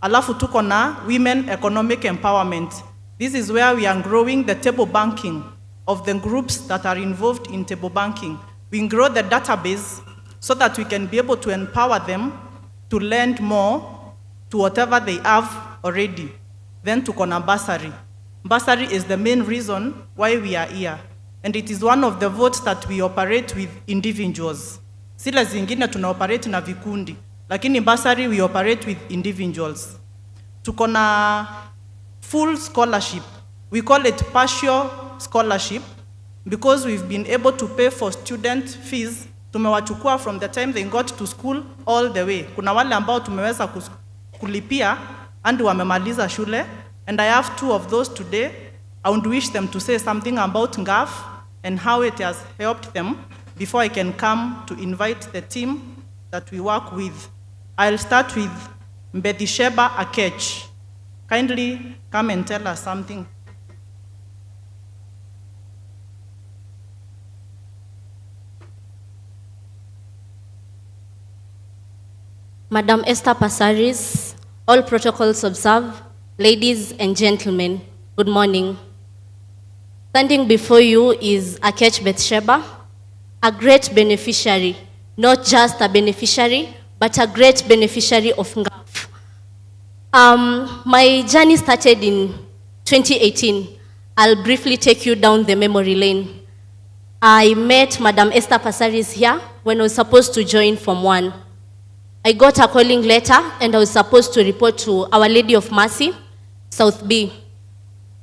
Alafu tuko na women economic empowerment. This is where we are growing the table banking of the groups that are involved in table banking. We grow the database so that we can be able to empower them to lend more to whatever they have already. Then tuko na bursary. Bursary is the main reason why we are here. And it is one of the votes that we operate with individuals. Sila zingine tuna operate na vikundi, lakini bursary we operate with individuals. Tuko na full scholarship. We call it partial scholarship because we've been able to pay for student fees. Tumewachukua from the time they got to school all the way. Kuna wale ambao tumeweza kulipia and wamemaliza shule, and I have 2 of those today. I would wish them to say something about NGAF and how it has helped them before I can come to invite the team that we work with. I'll start with Mbedisheba Ksh. Kindly come and tell us something. Madam Esther Passaris, all protocols observed, ladies and gentlemen, good morning. Standing before you is Ksh Bethsheba, a great beneficiary, not just a beneficiary, but a great beneficiary of NGAF. My journey started in 2018. I'll briefly take you down the memory lane. I met Madam Esther Passaris here when I was supposed to join Form 1. I got a calling letter and I was supposed to report to Our Lady of Mercy, South B.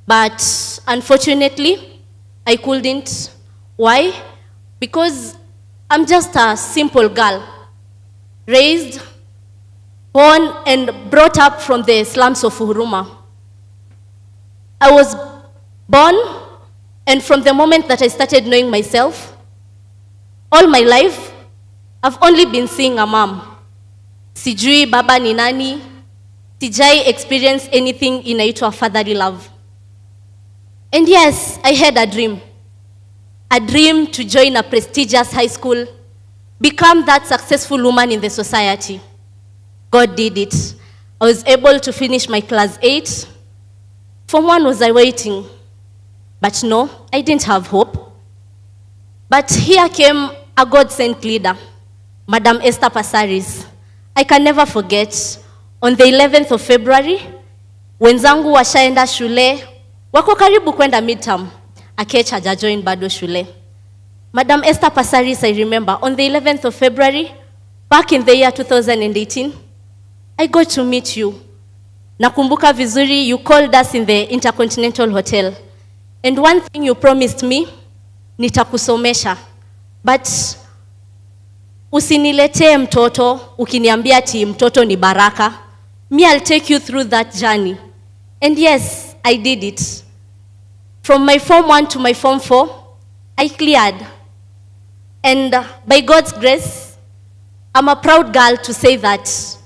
But unfortunately, I couldn't. Why? Because I'm just a simple girl, raised, born and brought up from the slums of Huruma. I was born, and from the moment that I started knowing myself, all my life, I've only been seeing a mom. Sijui baba ni nani, sijai experience anything inaitwa fatherly love. And yes, I had a dream to join a prestigious high school, become that successful woman in the society. God did it. I was able to finish my class 8. Form 1 was awaiting, but no, I didn't have hope. But here came a God-sent leader, Madam Esther Passaris. I can never forget, on the 11th of February, wenzangu washaenda shule, wako karibu kwenda midterm, Ksh hajajoin bado shule. Madam Esther Passaris, I remember, on the 11th of February, back in the year 2018, I got to meet you. Nakumbuka vizuri, you called us in the Intercontinental Hotel. And one thing you promised me, nitakusomesha. But usiniletee mtoto, ukiniambia ati mtoto ni baraka. Me, I'll take you through that journey. And yes, I did it. From my Form 1 to my Form 4, I cleared. And by God's grace, I'm a proud girl to say that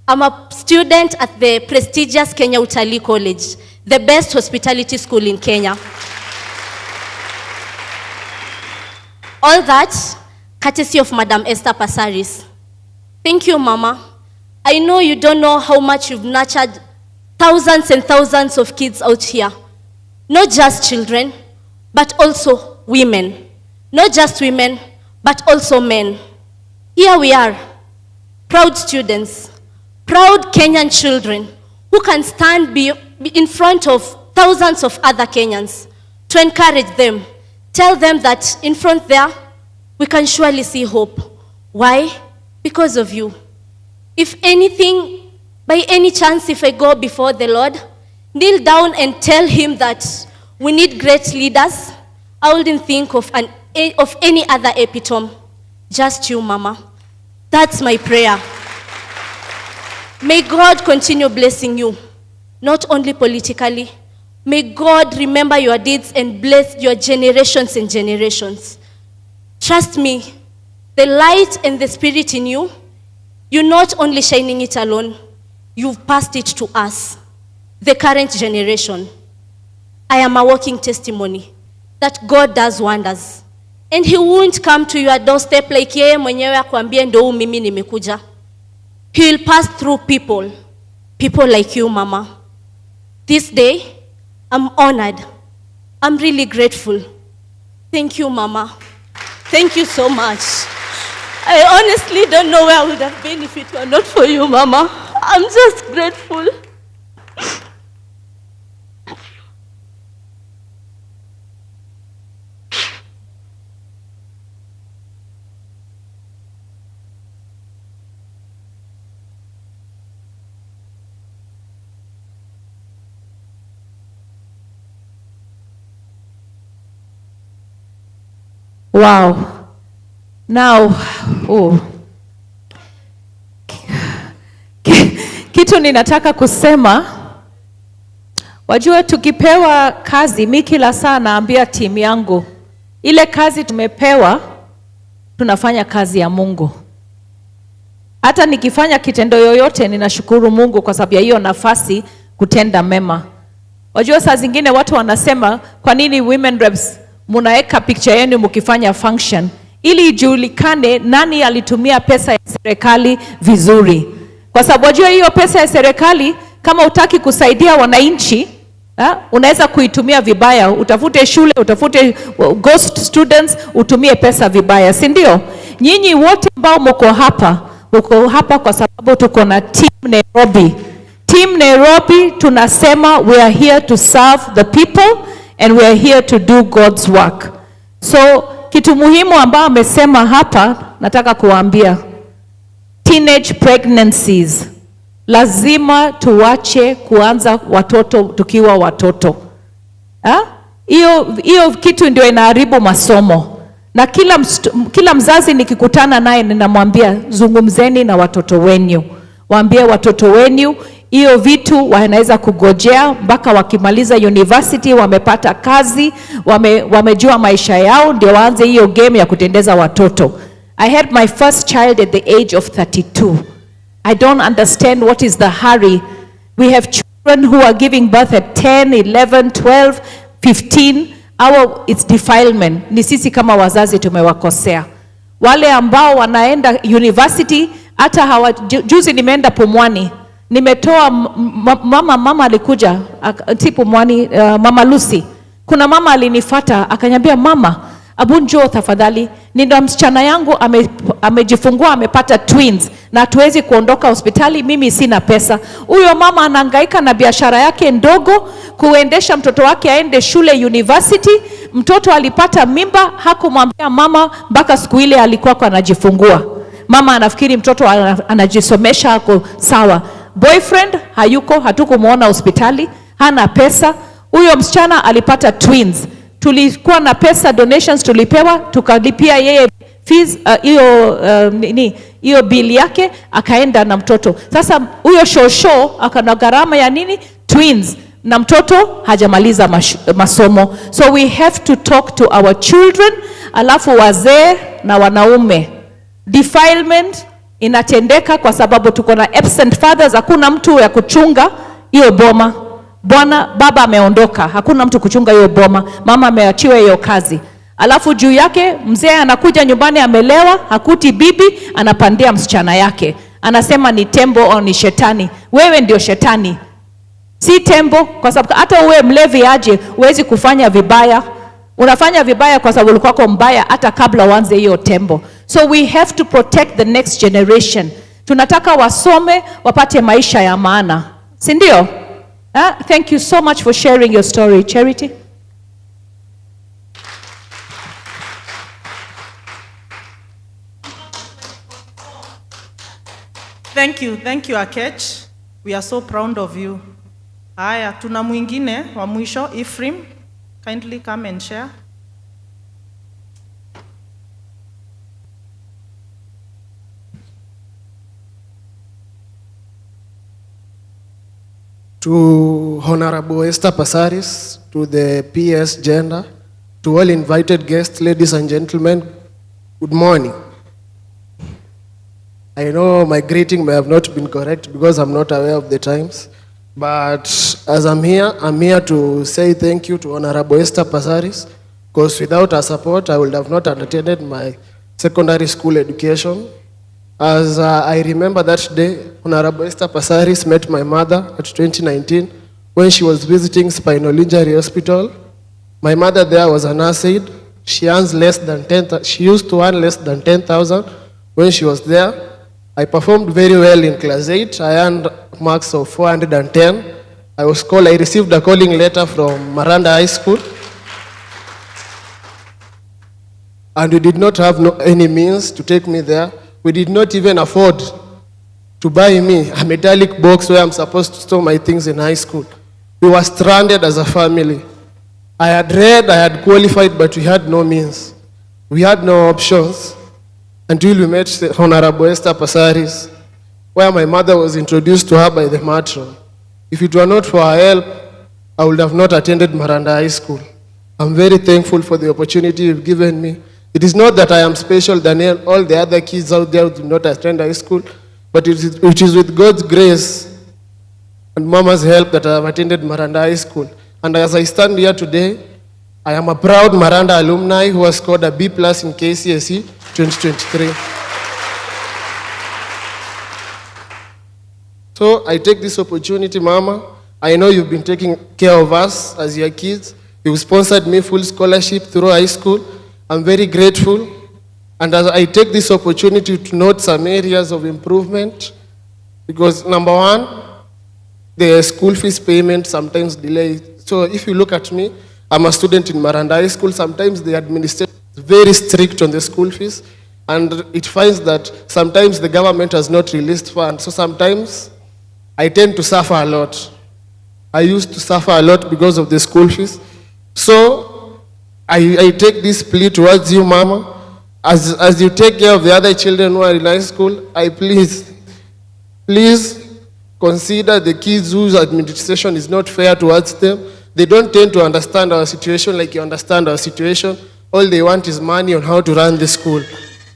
I'm a student at the prestigious Kenya Utalii College, the best hospitality school in Kenya. All that courtesy of Madam Esther Passaris. Thank you, Mama. I know you don't know how much you've nurtured thousands and thousands of kids out here. Not just children, but also women. Not just women, but also men. Here we are, proud students, proud Kenyan children who can stand in front of thousands of other Kenyans to encourage them, tell them that in front there, we can surely see hope. Why? Because of you. If anything, by any chance, if I go before the Lord, kneel down and tell him that we need great leaders, I wouldn't think of any other epitome. Just you, Mama. That's my prayer. May God continue blessing you, not only politically. May God remember your deeds and bless your generations and generations. Trust me, the light and the spirit in you, you're not only shining it alone, you've passed it to us, the current generation. I am a walking testimony that God does wonders. And he won't come to your doorstep like yeye mwenyewe akwambie ndo mimi nimekuja. He will pass through people like you, Mama. This day, I'm honored. I'm really grateful. Thank you, Mama. Thank you so much. I honestly don't know where I would have been if it were not for you, Mama. I'm just grateful. Wow. Now, kitu ninataka kusema, wajua tukipewa kazi, mimi kila saa naambia timu yangu, ile kazi tumepewa, tunafanya kazi ya Mungu. Hata nikifanya kitendo yoyote, ninashukuru Mungu kwa sababu ya hiyo nafasi kutenda mema. Wajua saa zingine watu wanasema, kwa nini women reps munaeka picture yenu mkifanya function? Ili ijulikane nani alitumia pesa ya serikali vizuri. Kwa sababu wajua hiyo pesa ya serikali, kama utaki kusaidia wananchi, unaweza kuitumia vibaya. Utafute shule, utafute ghost students, utumie pesa vibaya, si ndio? Nyinyi wote ambao mko hapa kwa sababu tuko na team Nairobi. Team Nairobi tunasema we are here to serve the people and we are here to do God's work. So kitu muhimu ambao amesema hapa nataka kuambia, teenage pregnancies, lazima tuwache kuanza watoto tukiwa watoto. Hiyo kitu ndio inaharibu masomo. Na kila mzazi nikikutana naye ninamwambia, zungumzeni na watoto wenu. Waambie watoto wenu hiyo vitu wanaweza kugojea mpaka wakimaliza university, wamepata kazi, wamejua maisha yao, ndio waanze hiyo game ya kutendeza watoto. I had my first child at the age of 32. I don't understand what is the hurry. We have children who are giving birth at 10, 11, 12, 15. It's defilement. Ni sisi kama wazazi tumewakosea. Wale ambao wanaenda university, hata juzi nimeenda Pumwani. Nimetoa mama alikuja tipu Pumwani, Mama Lucy. Kuna mama alinifuata akaniambia, mama, abu njoo tafadhali, nina msichana yangu amejifungua, amepata twins na hatuwezi kuondoka hospitali, mimi sina pesa. Huyo mama anahangaika na biashara yake ndogo kuendesha mtoto wake aende shule university. Mtoto alipata mimba, hakumwambia mama mpaka siku ile alikuwa anajifungua. Mama anafikiri mtoto anajisomesha ako sawa. Boyfriend hayuko, hatukumuona hospitali, hana pesa. Huyo msichana alipata twins. Tulikuwa na donations tulipewa, tukalipia yeye fees, hiyo bill yake, akaenda na mtoto. Sasa huyo shosho akana gharama ya nini? Twins. Na mtoto hajamaliza masomo. So we have to talk to our children, alafu wazee na wanaume. Defilement inatendeka kwa sababu tuko na absent fathers, hakuna mtu ya kuchunga hiyo boma. Baba ameondoka, hakuna mtu kuchunga hiyo boma, mama ameachiwa hiyo kazi. Alafu juu yake mzee anakuja nyumbani amelewa, hakuti bibi, anapandia msichana yake. Anasema ni tembo au ni shetani. Wewe ndio shetani, si tembo, kwa sababu hata uwe mlevi aje huwezi kufanya vibaya. Unafanya vibaya kwa sababu ulikuwa mbaya hata kabla uanze hiyo tembo. So we have to protect the next generation. Tunataka wasome, wapate maisha ya maana, si ndio? Thank you so much for sharing your story, Charity. Thank you Akech. We are so proud of you. Haya, tuna mwingine wa mwisho, Ephraim. Kindly come and share. To Honorable Esther Passaris, to the PS Gender, to all invited guests, ladies and gentlemen, good morning. I know my greeting may have not been correct because I'm not aware of the times, but as I'm here to say thank you to Honorable Esther Passaris, because without her support, I would have not attended my secondary school education. As I remember that day, Honorable Esther Passaris met my mother at 2019 when she was visiting Spinal Injury Hospital. My mother there was a nurse aide. She used to earn less than 10,000 when she was there. I performed very well in class 8. I earned marks of 410. I received a calling letter from Miranda High School. And we did not have any means to take me there. We did not even afford to buy me a metallic box where I'm supposed to store my things in high school. We were stranded as a family. I had read, I had qualified, but we had no means. We had no options until we met Honorable Esther Passaris, where my mother was introduced to her by the matron. If it were not for her help, I would have not attended Miranda High School. I'm very thankful for the opportunity you've given me. It is not that I am special than all the other kids out there who do not attend high school, but it is with God's grace and Mama's help that I have attended Miranda High School. And as I stand here today, I am a proud Miranda alumni who has scored a B+ in KCSE 2023. So I take this opportunity, Mama. I know you've been taking care of us as your kids. You've sponsored me full scholarship through high school. I'm very grateful. And as I take this opportunity to note some areas of improvement, because number one, the school fees payment sometimes delayed. So if you look at me, I'm a student in Miranda High School. Sometimes the administration is very strict on the school fees, and it finds that sometimes the government has not released funds. So sometimes I tend to suffer a lot. I used to suffer a lot because of the school fees. So I take this plea towards you, Mama. As you take care of the other children who are in high school, please consider the kids whose administration is not fair towards them. They don't tend to understand our situation like you understand our situation. All they want is money on how to run the school.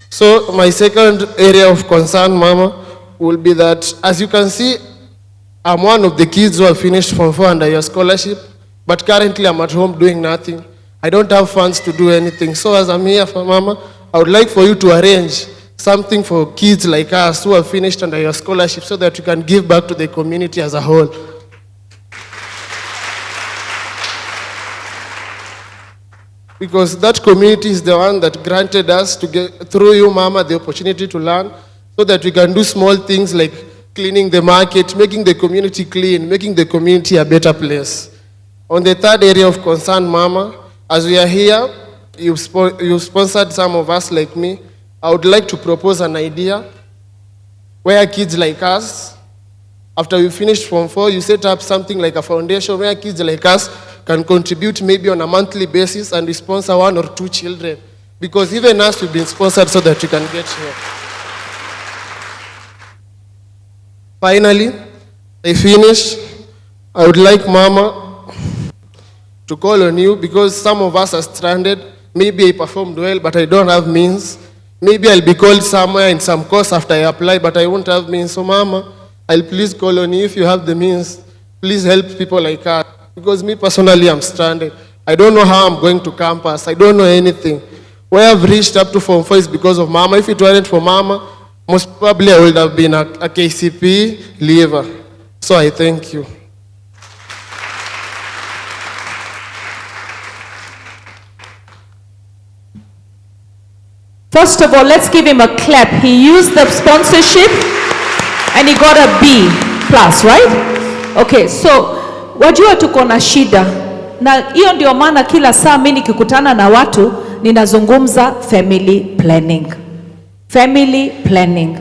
So my second area of concern, Mama, will be that, as you can see, I'm one of the kids who have finished Form 4 under your scholarship, but currently I'm at home doing nothing. I don't have funds to do anything. So as I'm here for Mama, I would like for you to arrange something for kids like us who have finished under your scholarship so that we can give back to the community as a whole. Because that community is the one that granted us to get, through you, Mama, the opportunity to learn so that we can do small things like cleaning the market, making the community clean, making the community a better place. On the third area of concern, Mama, as we are here, you've sponsored some of us like me. I would like to propose an idea where kids like us, after we finish Form 4, you set up something like a foundation where kids like us can contribute maybe on a monthly basis and we sponsor 1 or 2 children. Because even us, we've been sponsored so that we can get here. Finally, I finish. I would like Mama to call on you because some of us are stranded. Maybe I performed well, but I don't have means. Maybe I'll be called somewhere in some course after I apply, but I won't have means. So Mama, I'll please call on you if you have the means. Please help people like us. Because me personally, I'm stranded. I don't know how I'm going to campus. I don't know anything. Where I've reached up to Form 4 is because of Mama. If it weren't for Mama, most probably I would have been a KCP leaver. So I thank you. First of all, let's give him a clap. He used the sponsorship and he got a B plus, right? Okay, so wajua tuko na shida. Na hiyo ndio maana kila saa mimi nikikutana na watu ninazungumza family planning. Family planning.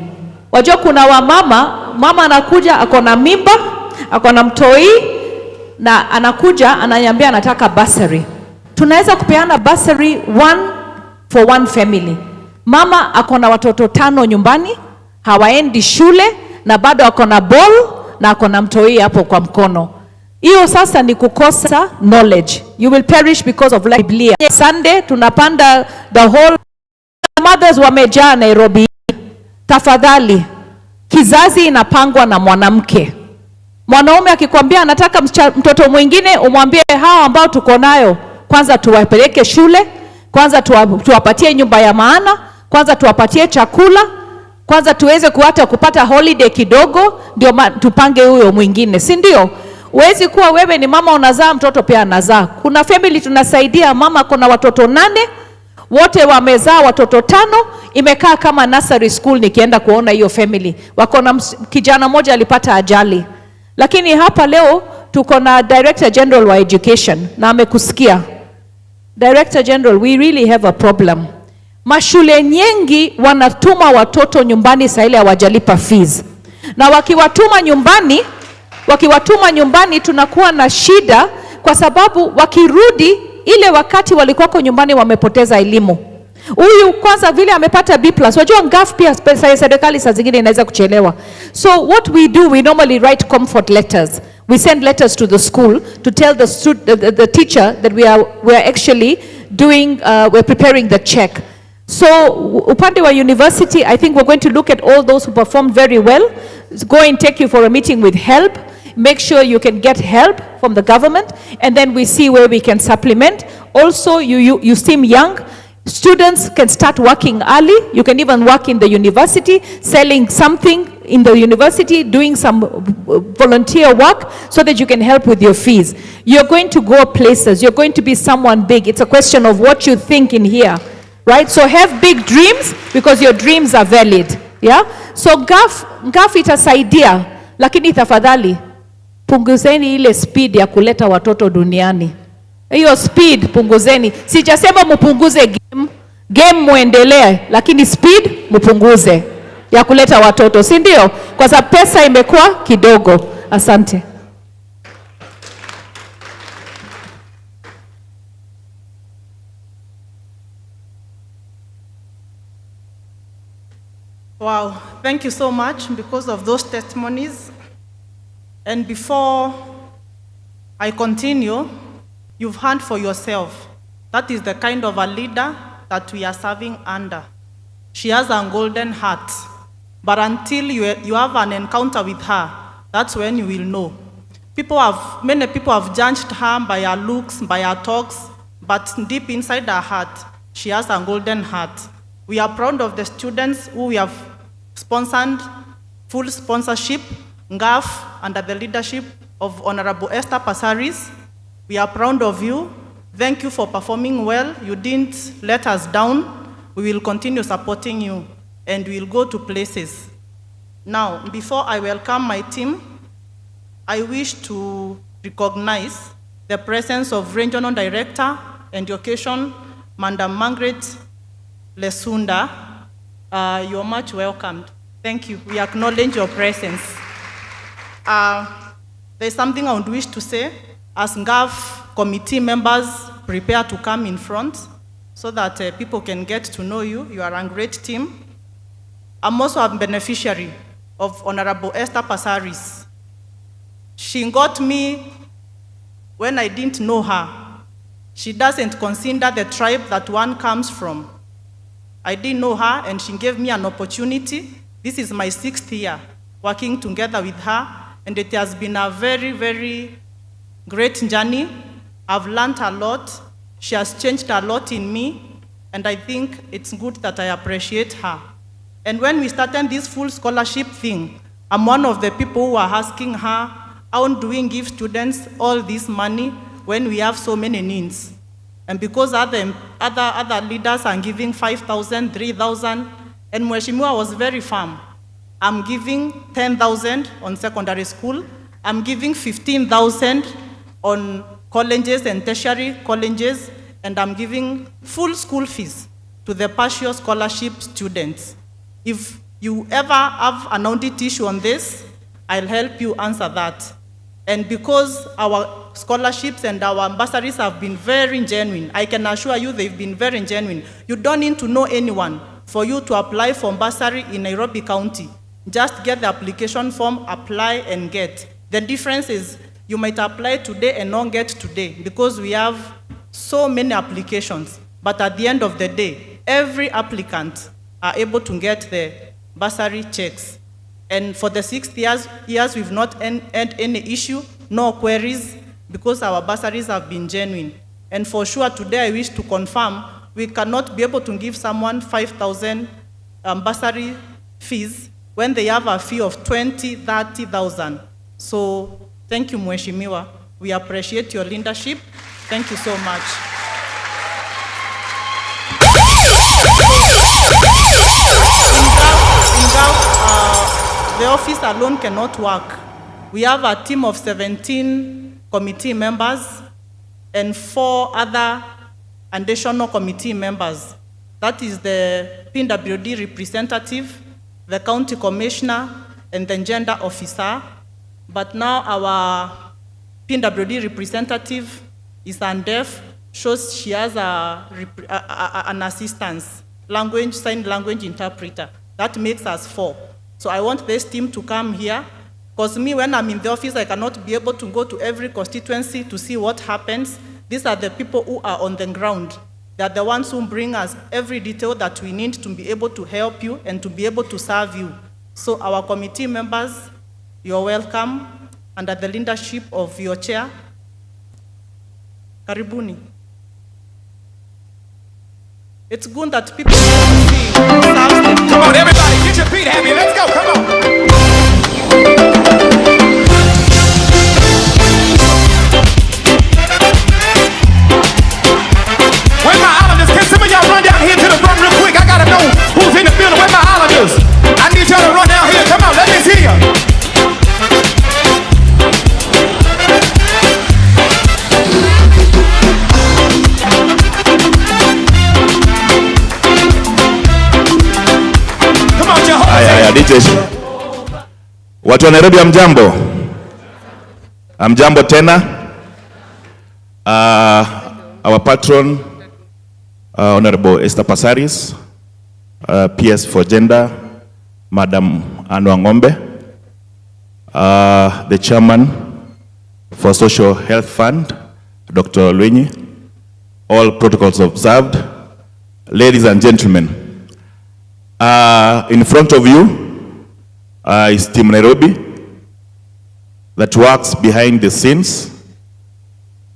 Wajua kuna mama anakuja ako na mimba, ako na mtoi na anakuja ananiambia anataka bursary. Tunaweza kupeana bursary for one family. Mama ako na watoto 5 nyumbani, hawaendi shule na bado ako na ball na ako na mtoi hapo kwa mkono. Hiyo sasa ni kukosa knowledge. You will perish because of Biblia. Sunday tunapanda the whole mothers wamejaa Nairobi. Tafadhali, kizazi inapangwa na mwanamke. Mwanaume akikwambia anataka mtoto mwingine, umwambie hao ambao tuko nayo kwanza tuwapeleke shule, kwanza tuwapatie nyumba ya maana, kwanza tuwapatie chakula, kwanza tuweze kupata holiday kidogo, ndio tupange huyo mwingine, si ndio? Huwezi kuwa wewe ni mama unazaa mtoto pia anazaa. Kuna family tunasaidia mama kuna watoto 8, wote wamezaa watoto 5, imekaa kama nursery school. Nikienda kuona hiyo family, wako na kijana mmoja alipata ajali. Lakini hapa leo tuko na Director General wa Education na amekusikia. Director General, we really have a problem. Mashule nyingi wanatuma watoto nyumbani saa ile hawajalipa fees. Na wakiwatuma nyumbani tunakuwa na shida kwa sababu wakirudi ile wakati walikuwa nyumbani wamepoteza elimu. Huyu kwanza vile amepata B+, wajua ngafu pia serikali saa zingine inaweza kuchelewa. So what we do, we normally write comfort letters. We send letters to the school to tell the teacher that we are actually doing, we're preparing the check. So upande wa university, I think we're going to look at all those who performed very well. Go and take you for a meeting with help. Make sure you can get help from the government, and then we see where we can supplement. Also, you seem young. Students can start working early. You can even work in the university, selling something in the university, doing some volunteer work so that you can help with your fees. You're going to go places. You're going to be someone big. It's a question of what you think in here, right? So have big dreams because your dreams are valid. Yeah? So GAF itasaidia, lakini tafadhali punguzeni ile speed ya kuleta watoto duniani. Hiyo speed punguzeni. Sijasema mpunguze game muendelee, lakini speed mpunguze ya kuleta watoto, si ndio? Kwa sababu pesa imekuwa kidogo. Asante. Wow, thank you so much because of those testimonies. And before I continue, you've heard for yourself. That is the kind of a leader that we are serving under. She has a golden heart. But until you have an encounter with her, that's when you will know. Many people have judged her by her looks, by her talks, but deep inside her heart, she has a golden heart. We are proud of the students who we have sponsored, full sponsorship, NGAF, under the leadership of Honorable Esther Passaris. We are proud of you. Thank you for performing well. You didn't let us down. We will continue supporting you, and we will go to places. Now, before I welcome my team, I wish to recognize the presence of Regional Director and Education, Madam Margaret Lesunda. You're much welcomed. Thank you. We acknowledge your presence. There's something I would wish to say. As NGAF committee members prepare to come in front so that people can get to know you. You are a great team. I'm also a beneficiary of Honorable Esther Passaris. She got me when I didn't know her. She doesn't consider the tribe that one comes from. I didn't know her, and she gave me an opportunity. This is my 6th year working together with her, and it has been a very, very great journey. I've learned a lot. She has changed a lot in me, and I think it's good that I appreciate her. And when we started this full scholarship thing, I'm one of the people who are asking her, how do we give students all this money when we have so many needs? And because other leaders are giving 5,000, 3,000, and Mheshimiwa was very firm. I'm giving 10,000 on secondary school. I'm giving 15,000 on colleges and tertiary colleges, and I'm giving full school fees to the partial scholarship students. If you ever have an audit issue on this, I'll help you answer that. And because our scholarships and our bursaries have been very genuine, I can assure you they've been very genuine. You don't need to know anyone for you to apply for bursary in Nairobi County. Just get the application form, apply and get. The difference is you might apply today and not get today because we have so many applications. But at the end of the day, every applicant are able to get the bursary checks. And for the 6 years we've not had any issue, no queries, because our bursaries have been genuine. And for sure today I wish to confirm we cannot be able to give someone 5,000 bursary fees when they have a fee of 20, 30,000. So thank you, Mheshimiwa. We appreciate your leadership. Thank you so much. The office alone cannot work. We have a team of 17 committee members and 4 other additional committee members. That is the PWD representative, the county commissioner, and the gender officer. But now our PWD representative is deaf, shows she has an assistance, sign language interpreter. That makes us 4. So I want this team to come here, because me, when I'm in the office, I cannot be able to go to every constituency to see what happens. These are the people who are on the ground. They are the ones who bring us every detail that we need to be able to help you and to be able to serve you. So our committee members, you're welcome under the leadership of your chair. Karibuni. It's good that people see. Come on, everybody, get your feet happy. Let's go. Come on. Where my islanders? Can some of y'all run down here to the front real quick? I gotta know who's in the building. Where my islanders? I need y'all to run down here. Come on, let me see you. Watu wa Nairobi hamjambo? Hamjambo tena? Our patron, Honorable Esther Passaris, PS for Gender, Madam Anwa Ng'ombe, the chairman for Social Health Fund, Dr. Lwenyi, all protocols observed. Ladies and gentlemen, in front of you is Team Nairobi that works behind the scenes.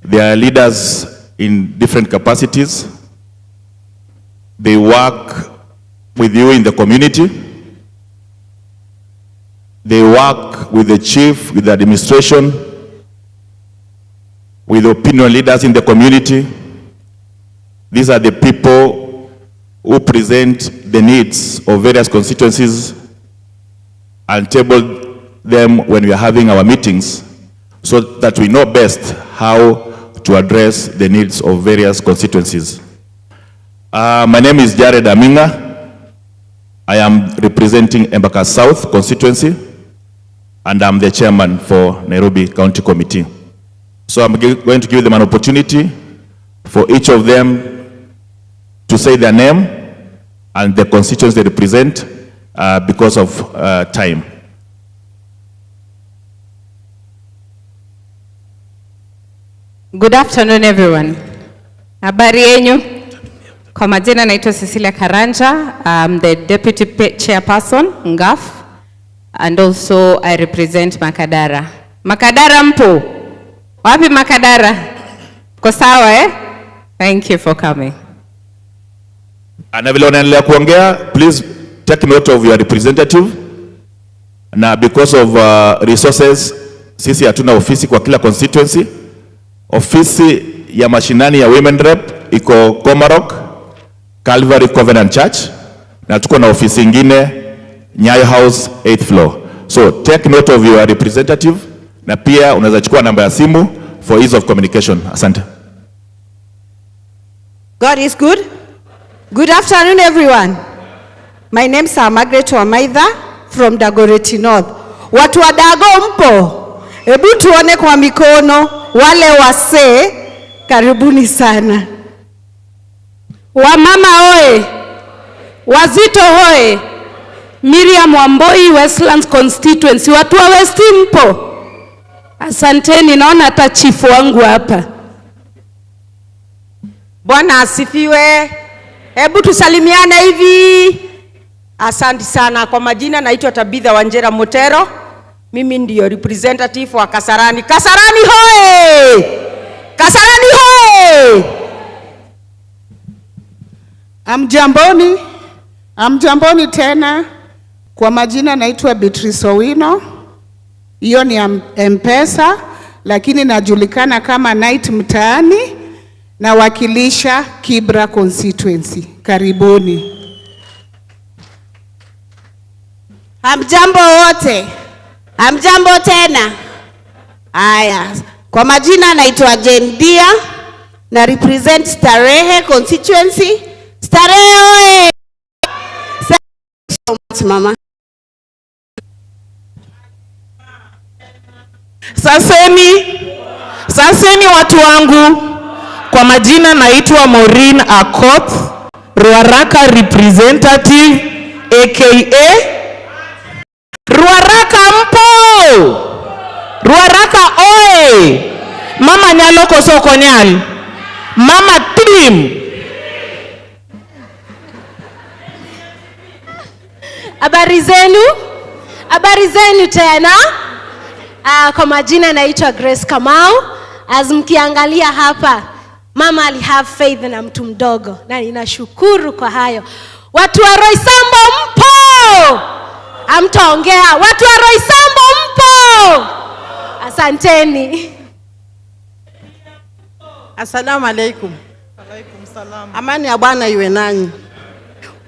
They are leaders in different capacities. They work with you in the community. They work with the chief, with the administration, with opinion leaders in the community. These are the people who present the needs of various constituencies and table them when we are having our meetings so that we know best how to address the needs of various constituencies. My name is Jared Aminga. I am representing Embakasi South constituency and I'm the chairman for Nairobi County Committee. So I'm going to give them an opportunity for each of them to say their name and the constituency they represent because of time. Good afternoon, everyone. Habari yenyu? Kwa majina naitwa Cecilia Karanja. I'm the deputy chairperson Ngaf, and also I represent Makadara. Makadara mpo? Wapi Makadara? Kwa sawa eh? Thank you for coming. Na vile unaendelea kuongea, please take note of your representative. Na because of resources, sisi hatuna ofisi kwa kila constituency. Ofisi ya mashinani ya Women Rep iko Komarok, Calvary Covenant Church, na tuko na ofisi ingine Nyayo House 8th floor. So take note of your representative, na pia unaweza chukua namba ya simu for ease of communication. Asante. God is good. Good afternoon, everyone. My name is Margaret Wamaitha from Dagoretti North. Watu wa Dago mpo? Hebu tuone kwa mikono. Wale wasee, karibuni sana. Wamama oe, wazito oe, Miriam Wamboi, Westlands constituency. Watu wa West mpo? Asanteni, naona hata chifu wangu hapa. Bwana asifiwe. Hebu tusalimiane hivi. Asante sana. Kwa majina naitwa Tabitha Wanjera Motero. Mimi ndio representative wa Kasarani. Kasarani hoe! Kasarani hoe! Amjamboni tena. Kwa majina naitwa Beatrice Owino. Hiyo ni M-Pesa, lakini najulikana kama Night Mtaani, na wakilisha Kibra constituency. Karibuni. Hamjambo wote. Hamjambo tena. Aya, kwa majina naitwa Jendia na represent Starehe constituency. Starehe oe! Thank you so much, mama. Saseni watu wangu. Kwa majina naitwa Maureen Akoth, Ruaraka representative aka Ruaraka mpo? Ruaraka oe! Mama nyalo koso konyal. Mama team. Habari zenu? Habari zenu tena? Kwa majina naitwa Grace Kamau. As mkiangalia hapa, mama ali have faith na mtu mdogo, na ninashukuru kwa hayo. Watu wa Roysambo mpo? Hamtaongea. Watu wa Roysambo mpo? Asanteni. Assalamu alaikum. Alaikum salam. Amani ya Bwana iwe nanyi.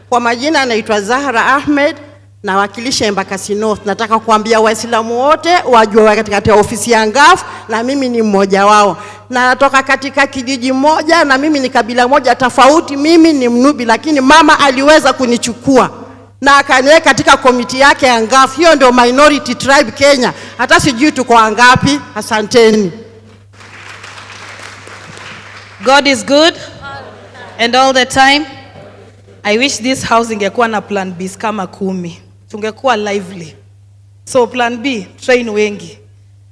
Kwa majina naitwa Zahra Ahmed, na wakilisha Embakasi North. Nataka kuambia Waislamu wote wajue katika ofisi ya Ngaf, na mimi ni mmoja wao. Na natoka katika kijiji moja, na mimi ni kabila moja tofauti. Mimi ni Mnubi, lakini mama aliweza kunichukua na akaniweka katika komiti yake ya Ngaf. Hiyo ndio minority tribe Kenya. Hata sijui tuko wangapi. Asanteni. God is good and all the time. I wish this house ingekuwa na plan B kama 10. Tungekuwa lively. So plan B, train wengi.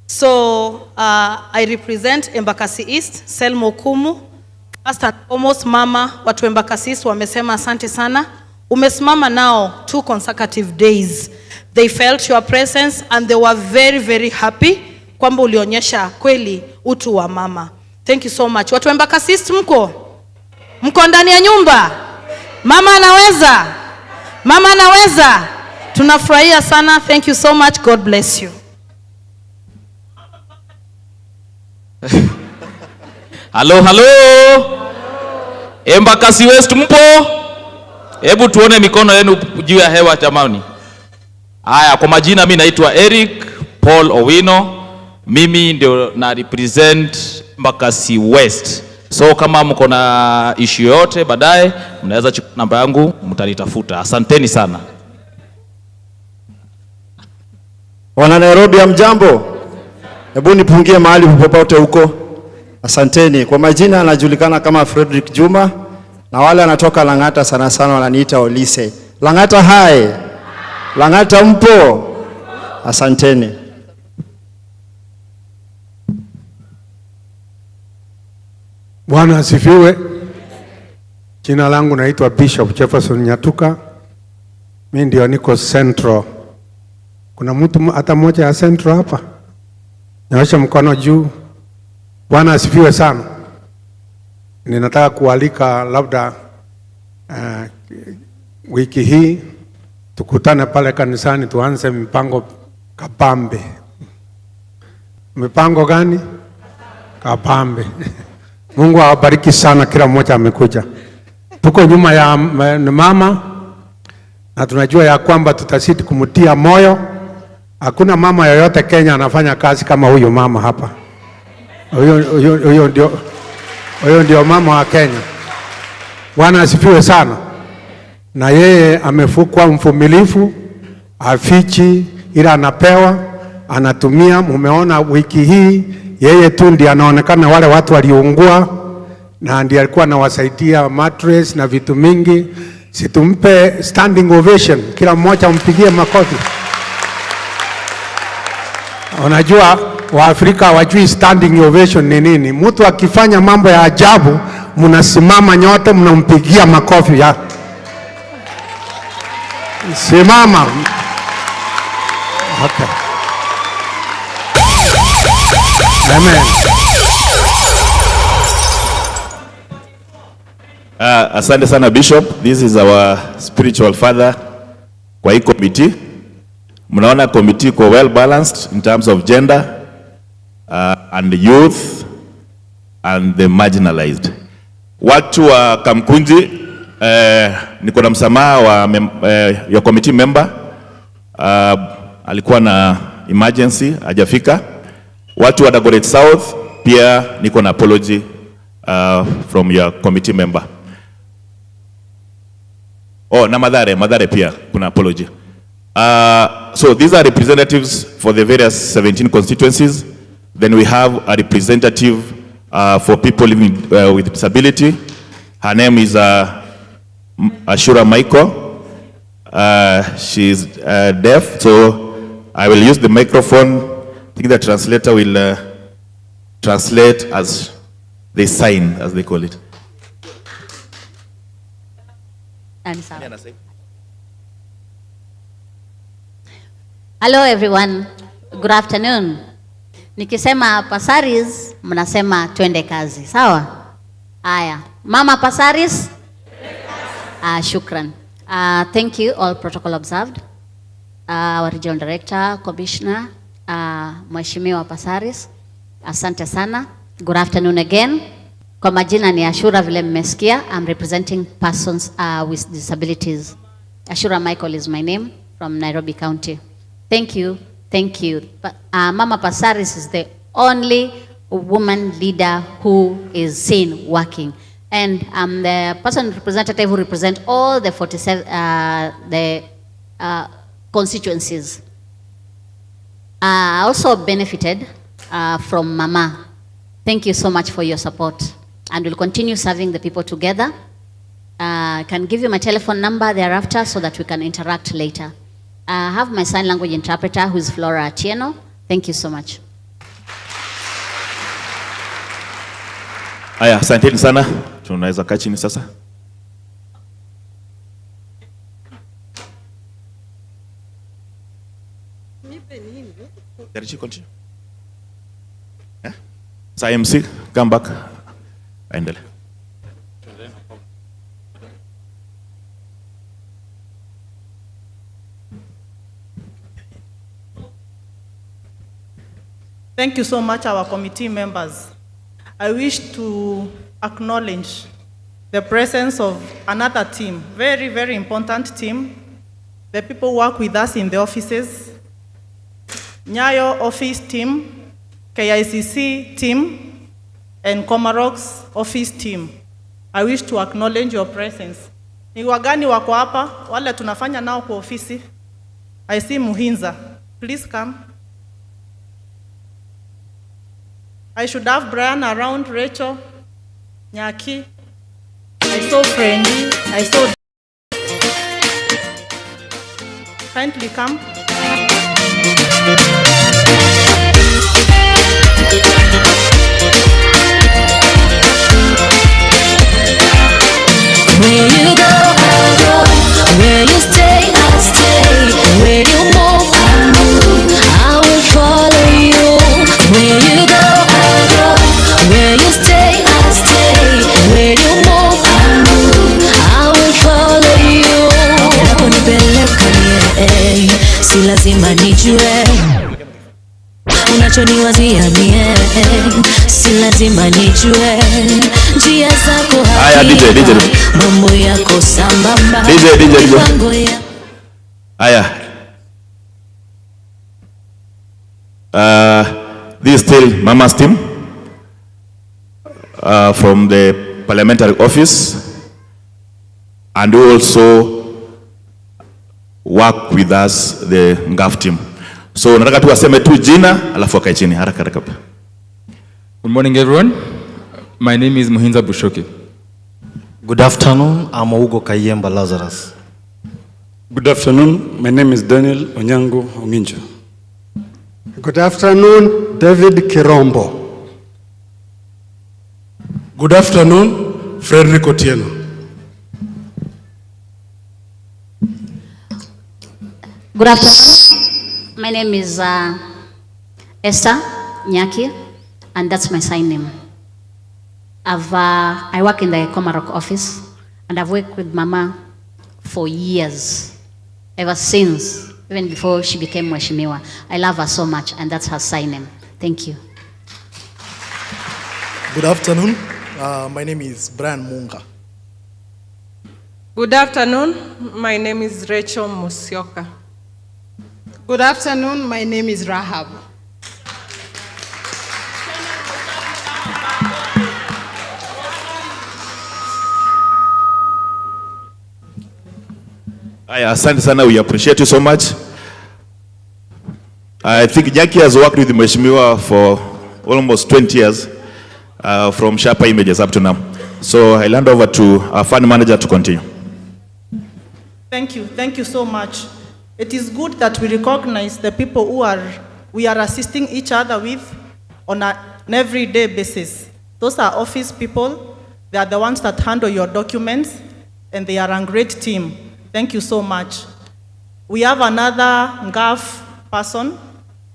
So I represent Embakasi East, Selmo Kumu. First and foremost, mama, watu Embakasi East wamesema asante sana. Umesimama nao 2 consecutive days. They felt your presence and they were very, very happy kwamba ulionyesha kweli utu wa mama. Thank you so much. Watu Embakasi East mko? Mko ndani ya nyumba? Mama anaweza? Mama anaweza? Tunafurahia sana. Thank you so much. God bless you. Hello. Embakasi West mpo? Hebu tuone mikono yenu juu ya hewa jamani. Haya, kwa majina mimi naitwa Eric Paul Owino. Mimi ndio na represent Embakasi West. So kama mko na issue yote baadaye mnaweza chukua namba yangu mtanitafuta. Asanteni sana. Wana Nairobi hamjambo? Hebu nipungie mahali popote huko. Asanteni. Kwa majina anajulikana kama Frederick Juma, na wale anatoka Lang'ata sana sana wananiita Olise. Lang'ata hai. Lang'ata mpo? Asanteni. Bwana asifiwe. Jina langu naitwa Bishop Jefferson Nyatuka. Mimi ndio niko Central. Kuna mtu hata mmoja ya Central hapa? Nyosha mkono juu. Bwana asifiwe sana. Ninataka kualika labda wiki hii tukutane pale kanisani tuanze mpango kabambe. Mipango gani? Kabambe. Mungu awabariki sana kila mmoja amekuja. Tuko nyuma ya mama na tunajua ya kwamba tutazidi kumtia moyo. Hakuna mama yoyote Kenya anafanya kazi kama huyu mama hapa. Huyo ndio mama wa Kenya. Bwana asifiwe sana. Na yeye amefukwa mvumilivu, afichi ila anapewa, anatumia. Mumeona wiki hii yeye tu ndiye anaonekana wale watu waliungua, na ndiye alikuwa anawasaidia mattress na vitu mingi. Situmpe standing ovation, kila mmoja mpigie makofi. Unajua Waafrika hawajui standing ovation ni nini. Mtu akifanya mambo ya ajabu, mnasimama nyote mnampigia makofi ya. Simama. Okay. Amen. Asante sana Bishop. This is our spiritual father kwa hii committee. Mnaona committee iko well balanced in terms of gender and youth and the marginalized. Watu wa Kamkunji, niko na msamaha wa ya committee member, alikuwa na emergency hajafika. Watu wa Dagoretti South pia niko na apology from your committee member. Oh, na Madhare pia kuna apology. So these are representatives for the various 17 constituencies. Then we have a representative for people living with disability. Her name is Ashura Michael. She's deaf, so I will use the microphone. I think the translator will translate as they sign, as they call it. Hello everyone, good afternoon. Nikisema Pasaris, mnasema twende kazi, sawa? Aya, Mama Pasaris? Shukran. Thank you, all protocol observed. Our regional director, commissioner, Mheshimiwa Pasaris, asante sana. Good afternoon again. Kwa majina ni Ashura vile mmesikia. I'm representing persons with disabilities. Ashura Michael is my name from Nairobi County. Thank you. Mama Pasaris is the only woman leader who is seen working. And I'm the person representative who represent all the 47 constituencies. I also benefited from Mama. Thank you so much for your support. And we'll continue serving the people together. I can give you my telephone number thereafter so that we can interact later. I have my sign language interpreter who is Flora Atieno. Thank you so much. Aya, asanteni sana. Tunaweza kaa chini sasa. Did you continue? Yeah? So IMC, come back. Endele. Thank you so much, our committee members. I wish to acknowledge the presence of another team, very, very important team. The people who work with us in the offices, Nyayo office team, KICC team, and Comaroc's office team. I wish to acknowledge your presence. Ni wagani wako hapa, wale tunafanya nao kwa ofisi. I see Muhinza. Please come. I should have Brian around, Rachel, Nyaki. I saw Friendly, I saw. Kindly come. unachoniwazia mie, si lazima nijue njia zako hakika, mambo yako sambamba, mipango ya this is still Mama's team from the parliamentary office, and we also work with us the NGAF team. So nataka tu waseme tu jina alafu wakae chini haraka haraka. Good morning everyone. My name is Muhinza Bushoke. Good afternoon. I'm Hugo Kayemba Lazarus. Good afternoon. My name is Daniel Onyango Onginjo. Good afternoon, David Kirombo. Good afternoon, Frederick Otieno. Good afternoon. My name is Esther Nyaki, and that's my sign name. I work in the Komarok office, and I've worked with Mama for years, ever since, even before she became Mheshimiwa. I love her so much, and that's her sign name. Thank you. Good afternoon. My name is Brian Munga. Good afternoon. My name is Rachel Musioka. Good afternoon. My name is Rahab. Asante sana, we appreciate you so much. I think Jackie has worked with Mheshimiwa for almost 20 years, from Sharper Images up to now. So I'll hand over to our fund manager to continue. Thank you so much. It is good that we recognize the people we are assisting each other with on an everyday basis. Those are office people. They are the ones that handle your documents, and they are a great team. Thank you so much. We have another NGAF person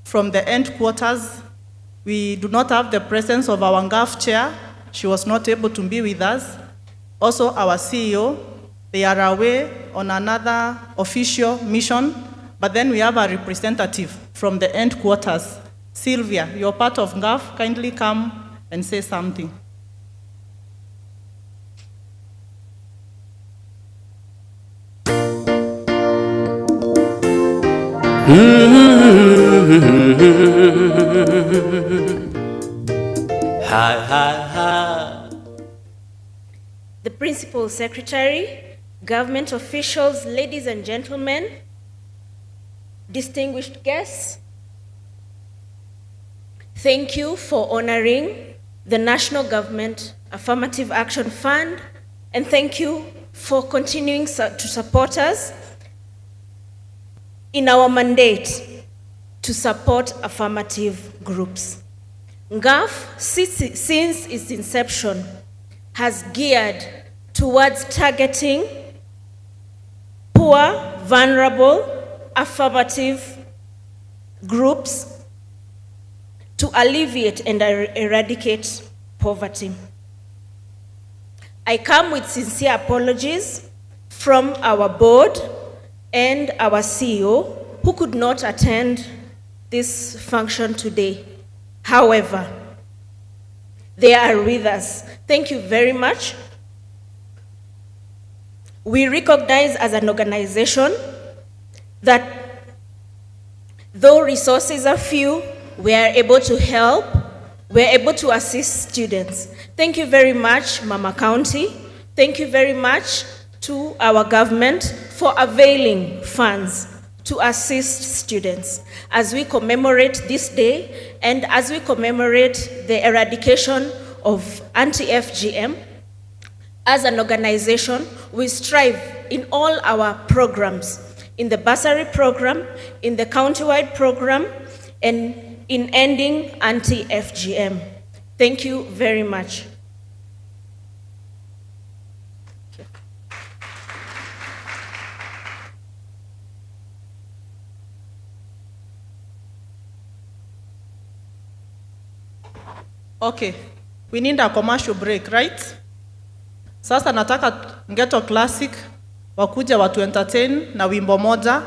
from the end quarters. We do not have the presence of our NGAF chair. She was not able to be with us. Also our CEO, they are away on another official mission, but then we have a representative from the end quarters. Sylvia, you're part of NGAF, kindly come and say something. The Principal Secretary, government officials, ladies and gentlemen, distinguished guests, thank you for honoring the National Government Affirmative Action Fund, and thank you for continuing to support us in our mandate to support affirmative groups. NGAF, since its inception, has geared towards targeting poor, vulnerable, affirmative groups to alleviate and eradicate poverty. I come with sincere apologies from our board and our CEO, who could not attend this function today. However, they are with us. Thank you very much. We recognize as an organization that though resources are few, we are able to help, we are able to assist students. Thank you very much, Mama County. Thank you very much to our government for availing funds to assist students as we commemorate this day and as we commemorate the eradication of anti-FGM. As an organization, we strive in all our programs, in the bursary program, in the countywide program, and in ending anti-FGM. Thank you very much. Okay, we need a commercial break, right? Sasa nataka Ngeto Classic wakuja watu entertain na wimbo moja